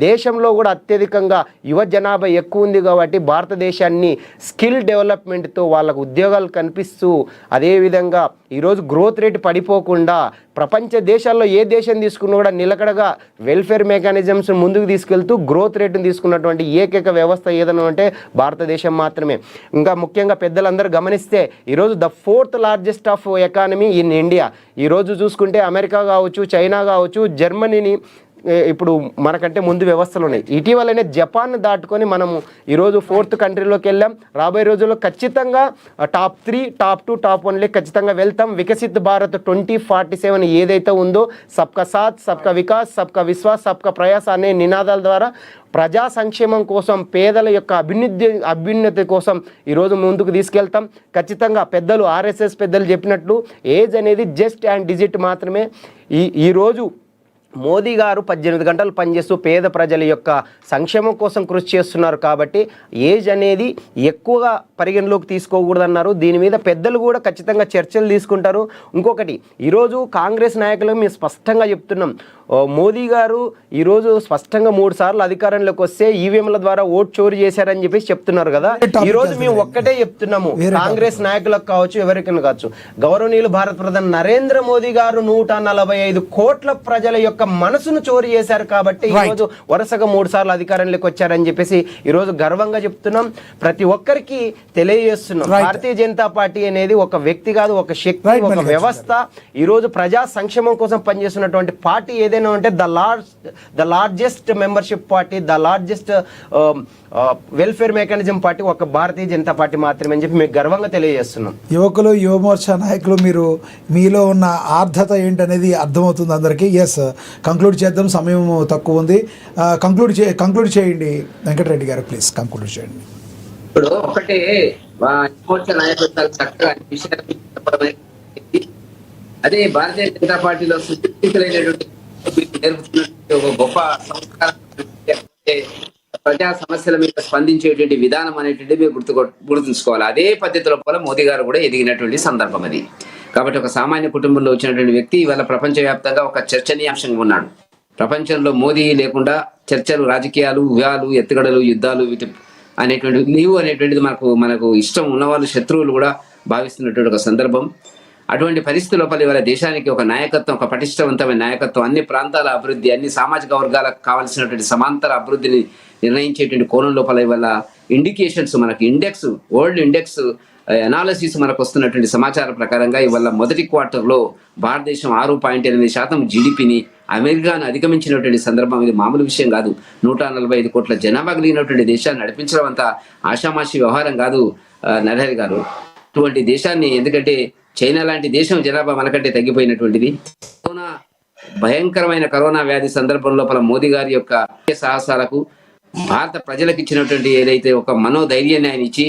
దేశంలో కూడా అత్యధికంగా యువ జనాభా ఎక్కువ ఉంది కాబట్టి భారతదేశాన్ని స్కిల్ డెవలప్మెంట్తో వాళ్ళకు ఉద్యోగాలు కనిపిస్తూ అదేవిధంగా ఈరోజు గ్రోత్ రేట్ పడిపోకుండా ప్రపంచ దేశాల్లో ఏ దేశం తీసుకున్నా కూడా నిలకడగా వెల్ఫేర్ మెకానిజమ్స్ ముందుకు తీసుకెళ్తూ గ్రోత్ రేటును తీసుకున్నటువంటి ఏకైక వ్యవస్థ ఏదైనా అంటే భారతదేశం మాత్రమే. ఇంకా ముఖ్యంగా పెద్దలందరూ గమనిస్తే ఈరోజు the 4th largest of economy in India. ఈరోజు చూసుకుంటే అమెరికా కావచ్చు, చైనా కావచ్చు, జర్మనీని ఇప్పుడు మనకంటే ముందు వ్యవస్థలు ఉన్నాయి. ఇటీవలనే జపాన్ దాటుకొని మనము ఈరోజు 4th కంట్రీలోకి వెళ్ళాం. రాబోయే రోజుల్లో ఖచ్చితంగా టాప్ 3, టాప్ 2, టాప్ 1 ఖచ్చితంగా వెళ్తాం. వికసిత్ భారత్ 2047 ఏదైతే ఉందో సబ్కా సాత్, సబ్కా వికాస్, సబ్కా విశ్వాస్, సబ్కా ప్రయాస్ అనే నినాదాల ద్వారా ప్రజా సంక్షేమం కోసం, పేదల యొక్క అభ్యున్నతి కోసం ఈరోజు ముందుకు తీసుకెళ్తాం. ఖచ్చితంగా పెద్దలు RSS పెద్దలు చెప్పినట్లు ఏజ్ అనేది జస్ట్ అండ్ డిజిట్ మాత్రమే. ఈరోజు మోదీ గారు 18 గంటలు పనిచేస్తూ పేద ప్రజల యొక్క సంక్షేమం కోసం కృషి చేస్తున్నారు కాబట్టి ఏజ్ అనేది ఎక్కువగా పరిగణలోకి తీసుకోకూడదన్నారు. దీని మీద పెద్దలు కూడా ఖచ్చితంగా చర్చలు తీసుకుంటారు. ఇంకొకటి ఈరోజు కాంగ్రెస్ నాయకులకు మేము స్పష్టంగా చెప్తున్నాం, మోదీ గారు ఈరోజు స్పష్టంగా 3 సార్లు అధికారంలోకి వస్తే ఈవీఎంల ద్వారా ఓట్ చోరీ చేశారని చెప్పేసి చెప్తున్నారు కదా. ఈరోజు మేము ఒక్కటే చెప్తున్నాము, కాంగ్రెస్ నాయకులకు కావచ్చు, ఎవరికైనా కావచ్చు, గౌరవనీయులు భారత ప్రధాని నరేంద్ర మోదీ గారు 145 కోట్ల ప్రజల యొక్క మనసును చోరీ చేశారు కాబట్టి ఈరోజు వరుసగా 3 సార్లు అధికారంలోకి వచ్చారని చెప్పేసి ఈరోజు గర్వంగా చెప్తున్నాం. ప్రతి ఒక్కరికి తెలియజేస్తున్నాం, భారతీయ జనతా పార్టీ అనేది ఒక వ్యక్తి కాదు, ఒక శక్తి, ఒక వ్యవస్థ. ఈరోజు ప్రజా సంక్షేమం కోసం పనిచేస్తున్నటువంటి పార్టీ ఏదైనా అంటే the largest membership party, the largest welfare mechanism party ఒక భారతీయ జనతా పార్టీ మాత్రమే అని చెప్పి మీకు గర్వంగా తెలియజేస్తున్నాం. యువకులు, యువమోర్చా నాయకులు, మీలో ఉన్న ఆర్ధత ఏంటనేది అర్థమవుతుంది అందరికీ. ఎస్, కంక్లూడ్ చేద్దాం, సమయం తక్కువ ఉంది. కంక్లూడ్ చేయండి వెంకటరెడ్డి గారు, ప్లీజ్ కంక్లూడ్ చేయండి. ఇప్పుడు ఒకటే నాయకులు చక్కగా అదే భారతీయ జనతా పార్టీలో సుశిక్షితులైనటువంటి ఒక గొప్ప సంస్కారం ప్రజా సమస్యల మీద స్పందించేటువంటి విధానం అనేటువంటి మీరు గుర్తుంచుకోవాలి. అదే పద్ధతిలో కూడా మోదీ గారు కూడా ఎదిగినటువంటి సందర్భం అది. కాబట్టి ఒక సామాన్య కుటుంబంలో వచ్చినటువంటి వ్యక్తి ఇవాళ ప్రపంచవ్యాప్తంగా ఒక చర్చనీయాంశంగా ఉన్నాడు. ప్రపంచంలో మోదీ లేకుండా చర్చలు, రాజకీయాలు, వ్యూహాలు, ఎత్తుగడలు, యుద్ధాలు అనేటువంటి లేవు అనేటువంటిది మనకు ఇష్టం ఉన్నవాళ్ళు శత్రువులు కూడా భావిస్తున్నటువంటి ఒక సందర్భం. అటువంటి పరిస్థితి లోపల ఇవాళ దేశానికి ఒక నాయకత్వం, ఒక పటిష్టవంతమైన నాయకత్వం, అన్ని ప్రాంతాల అభివృద్ధి, అన్ని సామాజిక వర్గాలకు కావాల్సినటువంటి సమాంతర అభివృద్ధిని నిర్ణయించేటువంటి కోణం లోపల ఇవాళ ఇండికేషన్స్, మనకి వరల్డ్ ఇండెక్స్ అనాలసిస్ మనకు వస్తున్నటువంటి సమాచారం ప్రకారంగా ఇవాళ మొదటి క్వార్టర్లో భారతదేశం 6.8% జీడిపిని అమెరికాను అధిగమించినటువంటి సందర్భం. ఇది మామూలు విషయం కాదు. 145 కోట్ల జనాభా కలిగినటువంటి దేశాన్ని నడిపించడం అంత ఆషామాషి వ్యవహారం కాదు నరహరి గారు. అటువంటి దేశాన్ని, ఎందుకంటే చైనా లాంటి దేశం జనాభా మనకంటే తగ్గిపోయినటువంటిది. భయంకరమైన కరోనా వ్యాధి సందర్భం లోపల మోదీ గారి యొక్క సాహసాలకు భారత ప్రజలకు ఇచ్చినటువంటి ఏదైతే ఒక మనోధైర్యాన్ని ఆయన ఇచ్చి,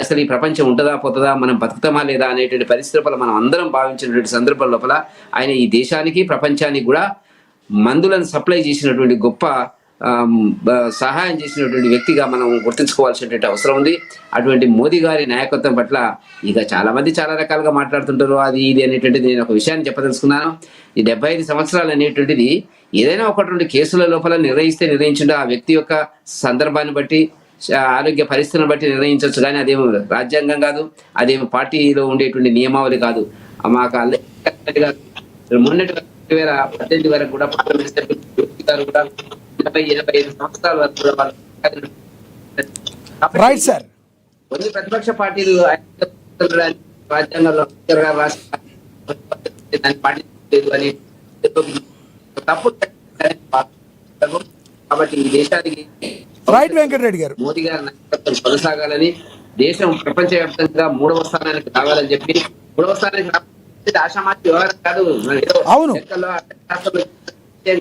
అసలు ఈ ప్రపంచం ఉంటుందా పోతుందా, మనం బతుకుతామా లేదా అనేటువంటి పరిస్థితి లోపల మనం అందరం భావించినటువంటి సందర్భం లోపల ఆయన ఈ దేశానికి, ప్రపంచానికి కూడా మందులను సప్లై చేసినటువంటి గొప్ప సహాయం చేసినటువంటి వ్యక్తిగా మనం గుర్తుంచుకోవాల్సినటువంటి అవసరం ఉంది. అటువంటి మోదీ గారి నాయకత్వం పట్ల ఇక చాలా మంది చాలా రకాలుగా మాట్లాడుతుంటారు, అది ఇది అనేటువంటిది. నేను ఒక విషయాన్ని చెప్పదలుచుకున్నాను. ఈ 75 సంవత్సరాలు అనేటువంటిది ఏదైనా 1-2 కేసుల లోపల నిర్ణయించడం ఆ వ్యక్తి యొక్క సందర్భాన్ని బట్టి, ఆరోగ్య పరిస్థితులను బట్టి నిర్ణయించవచ్చు. కానీ అదేమో రాజ్యాంగం కాదు, అదేమో పార్టీలో ఉండేటువంటి నియమావళి కాదు. మాకు మొన్నటి 2018 వరకు కూడా పార్లమెంట్ సభ్యులు గారు కూడా 80-85 సంవత్సరాల వరకు కూడా వాళ్ళు రైట్ సార్. కొన్ని ప్రతిపక్ష పార్టీలు రాజ్యాంగంలో దాన్ని పాటించలేదు అని తప్పు. కాబట్టి ఈ దేశానికి రైట్ వెంకటరెడ్డి గారు. మోదీ గారి నాయకత్వం కొనసాగాలని, దేశం ప్రపంచవ్యాప్తంగా 3వ స్థానానికి రావాలని చెప్పి 3వ స్థానానికి ఆశామాషి వ్యవహారం కాదు. అవును.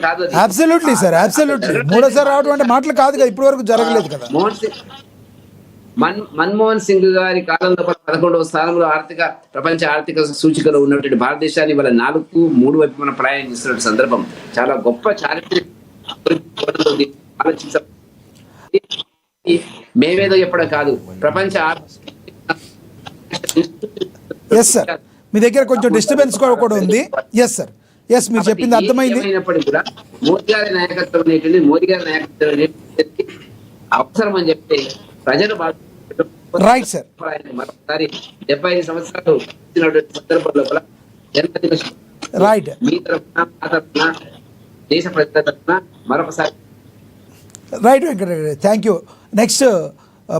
కాదు అబ్సల్యూట్లీ సార్, అబ్సల్యూట్లీ. మూడోసారి రావడం అంటే మాటలు కాదు కదా, ఇప్పటి వరకు జరగలేదు కదా. మన్మోహన్ సింగ్ గారి కాలంలో 11వ స్థానంలో ప్రపంచ ఆర్థిక సూచికలో ఉన్నటువంటి భారతదేశాన్ని వాళ్ళ 4-3 వైపు మనం ప్రయాణం చేస్తున్న సందర్భం చాలా గొప్ప చారిత్రక మేమేదో చెప్పడం కాదు. ప్రపంచ ఎస్ సార్, మీ దగ్గర కొంచెం డిస్టర్బెన్స్ కూడా ఉంది. ఎస్ సార్, ఎస్, మీరు చెప్పింది అర్థమైంది. అయినప్పటికీ కూడా మోదీ గారి నాయకత్వం అవసరం అని చెప్పి ప్రజలు రైట్ సార్. మరొకసారి 75 సంవత్సరాలు సందర్భంలో రైట్. మీ తరఫున మా తరఫున దేశ ప్రజల తరఫున మరొకసారి right Venkatareddy, thank you. Next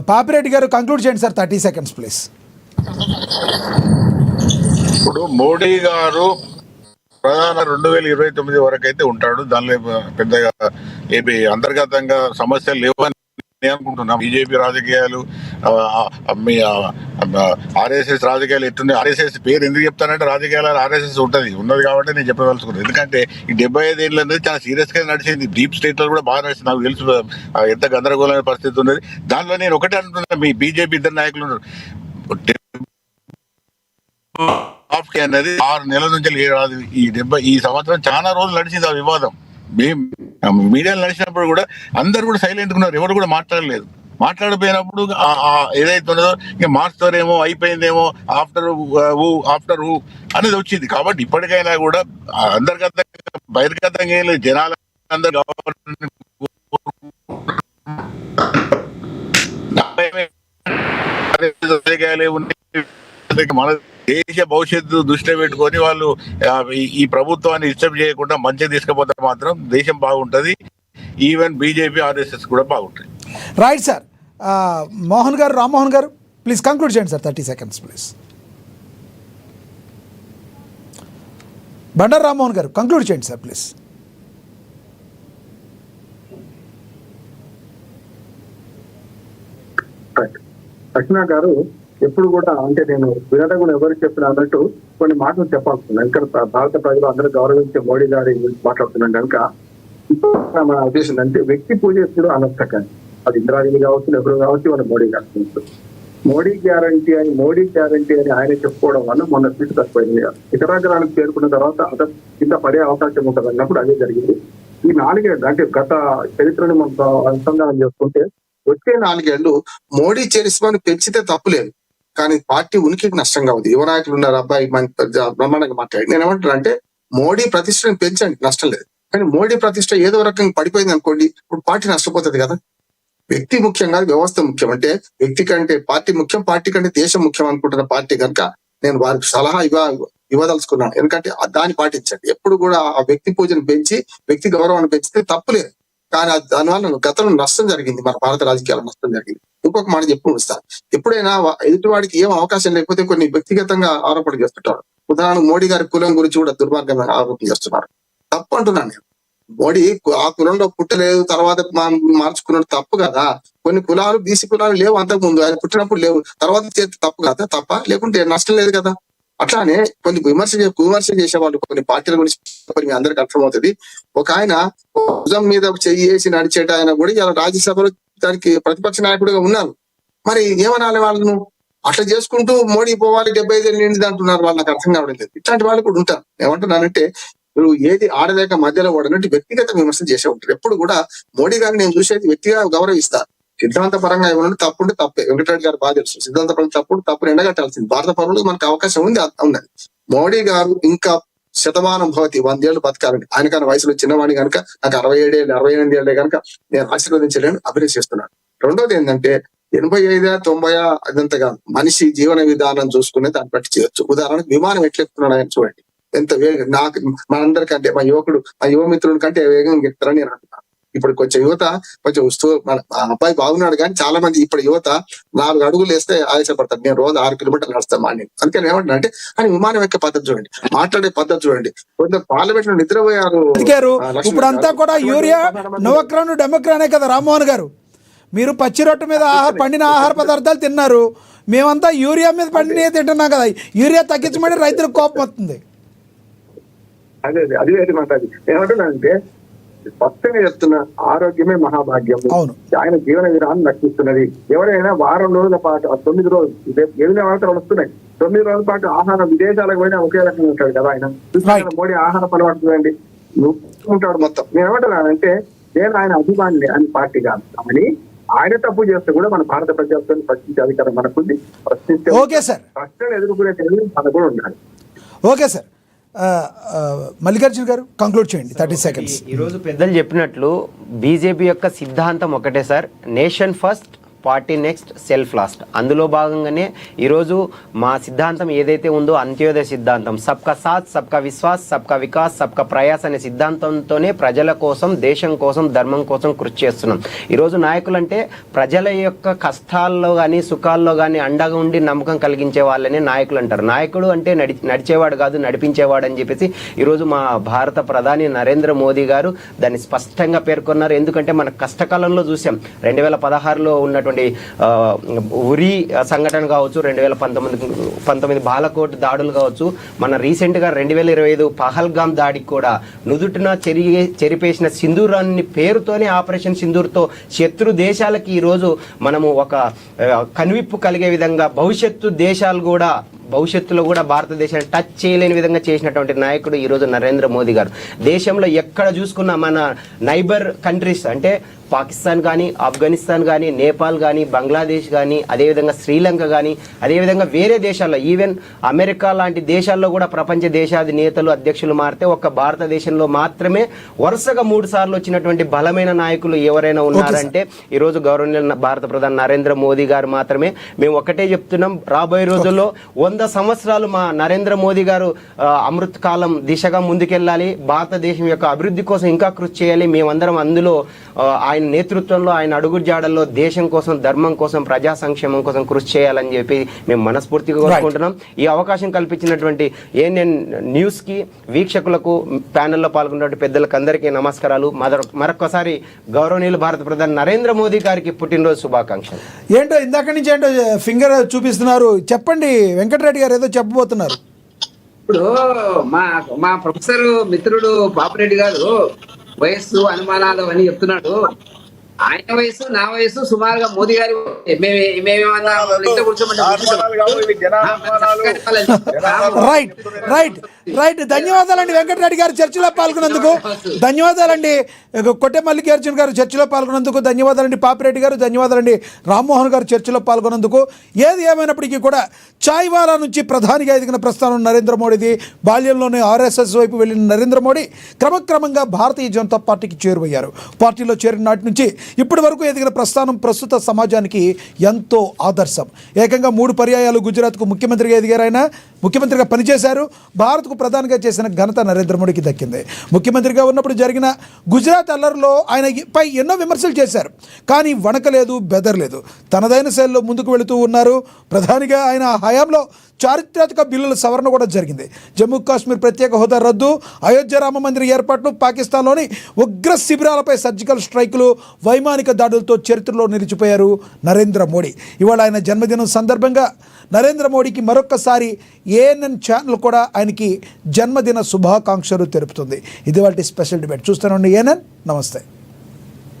Papireddy గారు కంక్లూడ్ చేయండి సార్, 30 seconds ప్లీజ్. ఇప్పుడు మోడీ గారు ప్రధాన 2029 వరకు అయితే ఉంటాడు. దానిలో పెద్దగా ఏపీ అంతర్గతంగా సమస్యలు లేవని నేను అనుకుంటున్నాను. బీజేపీ రాజకీయాలు, ఆర్ఎస్ఎస్ రాజకీయాలు ఎట్టుంది. ఆర్ఎస్ఎస్ పేరు ఎందుకు చెప్తానంటే రాజకీయాలు ఆర్ఎస్ఎస్ ఉన్నది కాబట్టి నేను చెప్పదలుచుకున్నాను. ఎందుకంటే ఈ 75 ఏళ్ళు అనేది చాలా సీరియస్ గా నడిచింది. డీప్ స్టేట్ లో కూడా బాగా నడిచింది. నాకు తెలుసు ఎంత గందరగోళమైన పరిస్థితి ఉన్నది. దానిలో నేను ఒకటే అంటున్నా, మీ బీజేపీ ఇద్దరు నాయకులు ఉన్నారు అన్నది 6 నెలల నుంచి రాదు. ఈ సంవత్సరం చాలా రోజులు నడిచింది ఆ వివాదం. మీడియాలో నడిచినప్పుడు కూడా అందరు కూడా సైలెంట్ ఉన్నారు, ఎవరు కూడా మాట్లాడలేదు. మాట్లాడిపోయినప్పుడు ఏదైతే ఉన్నదో ఇంకా మార్చుతారేమో, అయిపోయిందేమో, ఆఫ్టర్ హూ అనేది వచ్చింది. కాబట్టి ఇప్పటికైనా కూడా అంతర్గతంగా బహిర్గతంగా ఏం లేదు. జనాలు అందరు మన దేశ భవిష్యత్తు దృష్టిలో పెట్టుకొని వాళ్ళు ఈ ప్రభుత్వాన్ని డిస్టర్బ్ చేయకుండా మంచిగా తీసుకుపోతే మాత్రం దేశం బాగుంటది. ఈవెన్ బీజేపీ ఆర్ఎస్ఎస్ కూడా బాగుంటుంది. Right sir. మోహన్ గారు, రామ్మోహన్ గారు ప్లీజ్ కంక్లూడ్ చేయండి sir, 30 seconds please. Bandaru Rammohan గారు కంక్లూడ్ చేయండి సార్ ప్లీజ్. లక్ష్మణ గారు ఎప్పుడు కూడా అంటే నేను వినడం ఎవరు చెప్పిన అన్నట్టు కొన్ని మాటలు చెప్పాల్సింది. ఇక్కడ భారత ప్రజలు అందరూ గౌరవించే మోడీ గారి గురించి మాట్లాడుతున్నాం కనుక మన ఉద్దేశం అంటే వ్యక్తి పూజ ఎప్పుడు అనర్థకం. అది ఇంద్రాదేవి కావచ్చు, ఎవరు కావచ్చు, మన మోడీ గారు మోడీ గ్యారంటీ అని ఆయన చెప్పుకోవడం వల్ల మొన్న సీటు తక్కువైంది. ఇతర రాజ్యాలకు చేరుకున్న తర్వాత అతను కింద పడే అవకాశం ఉంటుంది అన్నప్పుడు అదే జరిగింది. ఈ 4 ఏళ్ళు అంటే గత చరిత్రను మనం అనుసంధానం చేసుకుంటే వచ్చే 4 ఏళ్ళు మోడీ చరిస్మాను పెంచితే తప్పులేదు, కానీ పార్టీ ఉనికికి నష్టంగా ఉంది. యువ నాయకులు ఉన్నారు, అబ్బాయి బ్రహ్మాండంగా మాట్లాడి నేను ఏమంటున్నా అంటే మోడీ ప్రతిష్టను పెంచండి, నష్టం లేదు. కానీ మోడీ ప్రతిష్ట ఏదో రకంగా పడిపోయింది అనుకోండి, ఇప్పుడు పార్టీ నష్టపోతుంది కదా. వ్యక్తి ముఖ్యం కాదు, వ్యవస్థ ముఖ్యం. అంటే వ్యక్తి కంటే పార్టీ ముఖ్యం, పార్టీ కంటే దేశం ముఖ్యం అనుకుంటున్న పార్టీ కనుక నేను వారికి సలహా ఇవ్వదలుచుకున్నాను. ఎందుకంటే దాన్ని పాటించండి. ఎప్పుడు కూడా ఆ వ్యక్తి పూజను పెంచి వ్యక్తి గౌరవాన్ని పెంచితే తప్పులేదు, కానీ దానివల్ల గతంలో నష్టం జరిగింది, మన భారత రాజకీయాల్లో నష్టం జరిగింది. ఇంకొక మాట చెప్పు ఇస్తాను, ఎప్పుడైనా ఎదుటివాడికి ఏం అవకాశం లేకపోతే కొన్ని వ్యక్తిగతంగా ఆరోపణ చేస్తుంటారు. ఉదాహరణకు మోడీ గారి కులం గురించి కూడా దుర్మార్గంగా ఆరోపణ చేస్తున్నారు. తప్పు అంటున్నాను నేను. మోడీ ఆ కులంలో పుట్టలేదు, తర్వాత మార్చుకున్నాడు, తప్పు కదా. కొన్ని కులాలు బీసీ కులాలు లేవు అంతకు ముందు, ఆయన పుట్టినప్పుడు లేవు, తర్వాత చేస్తే తప్పు కదా, తప్ప లేకుంటే నష్టం లేదు కదా. అట్లానే కొన్ని విమర్శ చేసేవాళ్ళు కొన్ని పార్టీల గురించి మీ అందరికి అర్థమవుతుంది. ఒక ఆయన భుజం మీద చెయ్యి వేసి నడిచేట ఆయన కూడా ఇలా రాజ్యసభలో దానికి ప్రతిపక్ష నాయకుడిగా ఉన్నారు. మరి ఏమనాలి వాళ్ళను? అట్లా చేసుకుంటూ మోడీ పోవాలి 75 ఏళ్ళు నిండిది అంటున్నారు. వాళ్ళకి అర్థం కావడం లేదు. ఇట్లాంటి వాళ్ళు కూడా ఉంటారు. ఏమంటున్నానంటే మీరు ఏది ఆడలేక మధ్యలో వాడనంటే వ్యక్తిగత విమర్శ చేసే ఉంటారు. ఎప్పుడు కూడా మోడీ గారిని నేను చూసేది వ్యక్తిగా గౌరవిస్తారు. సిద్ధాంత పరంగా ఏమన్నా తప్పుంటే తప్పే. వెంకటరెడ్డి గారు బాగా తెలుసు, సిద్ధాంత పరంగా తప్పును ఎండగట్టాల్సింది. భారత పౌరులకు మనకు అవకాశం ఉన్నది. మోడీ గారు ఇంకా శతమానం భవతి 100 ఏళ్ళు బతకాలని. ఆయనకన్నా వయసులో చిన్నవాడిని కనుక నాకు 67 ఏళ్ళు 68 ఏళ్ళే కనుక నేను ఆశీర్వదించలేను, అభినందిస్తున్నాను. రెండోది ఏంటంటే 85, 90 అదంతగా మనిషి జీవన విధానం చూసుకునే దాన్ని బట్టి చేయొచ్చు. ఉదాహరణకు విమానం ఎట్లెక్కుతున్నాడు ఆయన చూడండి. ఎంత వేగం నాకు మనందరికంటే మా యువ మిత్రుడి కంటే వేగంగా ఎక్కుతారని నేను అంటున్నాను. ఇప్పుడు కొంచెం యువత కొంచెం మన అబ్బాయి బాగున్నాడు కానీ చాలా మంది ఇప్పుడు యువత 4 అడుగులు వేస్తే ఆయాసపడతారు. నేను రోజు 6 కిలోమీటర్లు నడుస్తాను మార్నింగ్. అందుకని ఏమంటున్నా అంటే ఆయన విమానం ఎక్కే పద్ధతి చూడండి, మాట్లాడే పద్ధతి చూడండి. కొందరు పార్లమెంట్ లో నిద్రపోయారు. ఇప్పుడు అంతా కూడా యూరియా నవక్రాను డెమోక్రానే కదా రామ్మోహన్ గారు. మీరు పచ్చి రొట్టె మీద పండిన ఆహార పదార్థాలు తిన్నారు, మేమంతా యూరియా మీద పండిన తింటున్నాం కదా. యూరియా తగ్గించమని రైతులకు కోపం వస్తుంది. అది మాట్లాడి ఏమంటున్నానంటే స్పష్టంగా చెప్తున్నా, ఆరోగ్యమే మహాభాగ్యం. ఆయన జీవన విధానం రక్షిస్తున్నది. ఎవరైనా వారం రోజుల పాటు 9 రోజులు ఏదైనా వార్తలు వస్తున్నాయి, 9 రోజుల పాటు ఆహారం విదేశాలకు పోయినా ఒకే రకంగా ఉంటాడు కదా ఆయన. మోడీ ఆహార అలవాటు చూడండి, ఉంటాడు మొత్తం. నేను ఏమంటున్నానంటే నేను ఆయన అభిమాని అని పార్టీ కాదు, కానీ ఆయన తప్పు చేస్తే కూడా మన భారత ప్రజాస్వామ్యాన్ని ప్రశ్నించే అధికారం మనకుంది. ప్రశ్నించే ప్రశ్నలు ఎదుర్కొనే మనకు కూడా ఉండాలి. ఓకే సార్, మల్లికార్జున గారు కంక్లూడ్ చేయండి 30 seconds. ఈరోజు పెద్దలు చెప్పినట్లు బీజేపీ యొక్క సిద్ధాంతం ఒకటే sir, nation first party next self last. అందులో భాగంగానే ఈరోజు మా సిద్ధాంతం ఏదైతే ఉందో అంత్యోదయ సిద్ధాంతం, సబ్కా సాత్ సబ్కా విశ్వాస్ సబ్కా వికాస్ సబ్కా ప్రయాస్ అనే సిద్ధాంతంతోనే ప్రజల కోసం, దేశం కోసం, ధర్మం కోసం కృషి చేస్తున్నాం. ఈరోజు నాయకులు అంటే ప్రజల యొక్క కష్టాల్లో కానీ సుఖాల్లో కానీ అండగా ఉండి నమ్మకం కలిగించే వాళ్ళనే నాయకులు అంటారు. నాయకుడు అంటే నడిచేవాడు కాదు, నడిపించేవాడు అని చెప్పేసి ఈరోజు మా భారత ప్రధాని నరేంద్ర మోదీ గారు దాన్ని స్పష్టంగా పేర్కొన్నారు. ఎందుకంటే మన కష్టకాలంలో చూసాం, 2016లో ఉన్నటువంటి ఉరి సంఘటన కావచ్చు, 2019 బాలకోట్ దాడులు కావచ్చు, మన రీసెంట్గా 2025 పహల్గామ్ దాడికి కూడా నుదుటిన చెరిపేసిన సింధూరాన్ని పేరుతోనే ఆపరేషన్ సింధూర్తో శత్రు దేశాలకి ఈరోజు మనము ఒక కనువిప్పు కలిగే విధంగా భవిష్యత్తులో కూడా భారతదేశాన్ని టచ్ చేయలేని విధంగా చేసినటువంటి నాయకుడు ఈరోజు నరేంద్ర మోదీ గారు. దేశంలో ఎక్కడ చూసుకున్నా మన నైబర్ కంట్రీస్ అంటే పాకిస్తాన్ కానీ, ఆఫ్ఘనిస్తాన్ కానీ, నేపాల్ కానీ, బంగ్లాదేశ్ కానీ, అదేవిధంగా శ్రీలంక కానీ, అదేవిధంగా వేరే దేశాల్లో ఈవెన్ అమెరికా లాంటి దేశాల్లో కూడా ప్రపంచ దేశాధినేతలు అధ్యక్షులు మారితే ఒక్క భారతదేశంలో మాత్రమే వరుసగా 3 సార్లు వచ్చినటువంటి బలమైన నాయకులు ఎవరైనా ఉన్నారంటే ఈరోజు గౌరవనీయ భారత ప్రధాని నరేంద్ర మోదీ గారు మాత్రమే. మేము ఒకటే చెప్తున్నాం, రాబోయే రోజుల్లో 100 సంవత్సరాలు మా నరేంద్ర మోదీ గారు అమృత్ కాలం దిశగా ముందుకెళ్ళాలి, భారతదేశం యొక్క అభివృద్ధి కోసం ఇంకా కృషి చేయాలి. మేమందరం అందులో ఆయన నేతృత్వంలో, ఆయన అడుగుజాడల్లో దేశం కోసం, ధర్మం కోసం, ప్రజా సంక్షేమం కోసం కృషి చేయాలని చెప్పి మేము మనస్ఫూర్తిగా కోరుకుంటున్నాం. ఈ అవకాశం కల్పించినటువంటి ఏఎన్ఎన్ న్యూస్ కి, వీక్షకులకు, ప్యానెల్లో పాల్గొన్న పెద్దలకు అందరికీ నమస్కారాలు. మరొకసారి గౌరవనీయులు భారత ప్రధాని నరేంద్ర మోదీ గారికి పుట్టినరోజు శుభాకాంక్షలు. ఏంటో ఇందాక నుంచి ఏంటో ఫింగర్ చూపిస్తున్నారు, చెప్పండి వెంకటరెడ్డి గారు ఏదో చెప్పబోతున్నారు. ఇప్పుడు మా ప్రొఫెసర్ మిత్రుడు పాపిరెడ్డి గారు వయస్సు అనుమానాలు అని చెప్తున్నాడు. ఆయన వయసు, నా వయసు సుమారుగా మోదీ గారి రైట్. ధన్యవాదాలండి వెంకటరెడ్డి గారు చర్చలో పాల్గొన్నందుకు. ధన్యవాదాలండి కొట్టే మల్లికార్జున గారు చర్చలో పాల్గొన్నందుకు. ధన్యవాదాలండి పాపిరెడ్డి గారు. ధన్యవాదాలండి రామ్మోహన్ గారు చర్చలో పాల్గొన్నందుకు. ఏది ఏమైనప్పటికీ కూడా చాయ్వాలా నుంచి ప్రధానిగా ఎదిగిన ప్రస్థానం నరేంద్ర మోడీది. బాల్యంలోనే ఆర్ఎస్ఎస్ వైపు వెళ్ళిన నరేంద్ర మోడీ క్రమక్రమంగా భారతీయ జనతా పార్టీకి చేరువయ్యారు. పార్టీలో చేరిన నాటి నుంచి ఇప్పటి వరకు ఎదిగిన ప్రస్థానం ప్రస్తుత సమాజానికి ఎంతో ఆదర్శం. ఏకంగా 3 పర్యాయాలు గుజరాత్కు ముఖ్యమంత్రిగా ఎదిగారు. ఆయన ముఖ్యమంత్రిగా పనిచేశారు. భారత్కు ప్రధానిగా చేసిన ఘనత నరేంద్ర మోడీకి దక్కింది. ముఖ్యమంత్రిగా ఉన్నప్పుడు జరిగిన గుజరాత్ అల్లర్లో ఆయనపై ఎన్నో విమర్శలు చేశారు, కానీ వణకలేదు, బెదరలేదు. తనదైన శైలిలో ముందుకు వెళుతూ ఉన్నారు. ప్రధానిగా ఆయన హయాంలో చారిత్రాత్మక బిల్లుల సవరణ కూడా జరిగింది. జమ్మూ కాశ్మీర్ ప్రత్యేక హోదా రద్దు, అయోధ్య రామ మందిర ఏర్పాటు, పాకిస్తాన్లోని ఉగ్ర శిబిరాలపై సర్జికల్ స్ట్రైకులు, వైమానిక దాడులతో చరిత్రలో నిలిచిపోయారు నరేంద్ర మోడీ. ఇవాళ ఆయన జన్మదినం సందర్భంగా నరేంద్ర మోడీకి మరొక్కసారి ఏఎన్ఎన్ ఛానల్ కూడా ఆయనకి జన్మదిన శుభాకాంక్షలు తెలుపుతుంది. ఇది వాటి స్పెషల్ డిబేట్. చూస్తానండి ఏఎన్ఎన్. నమస్తే.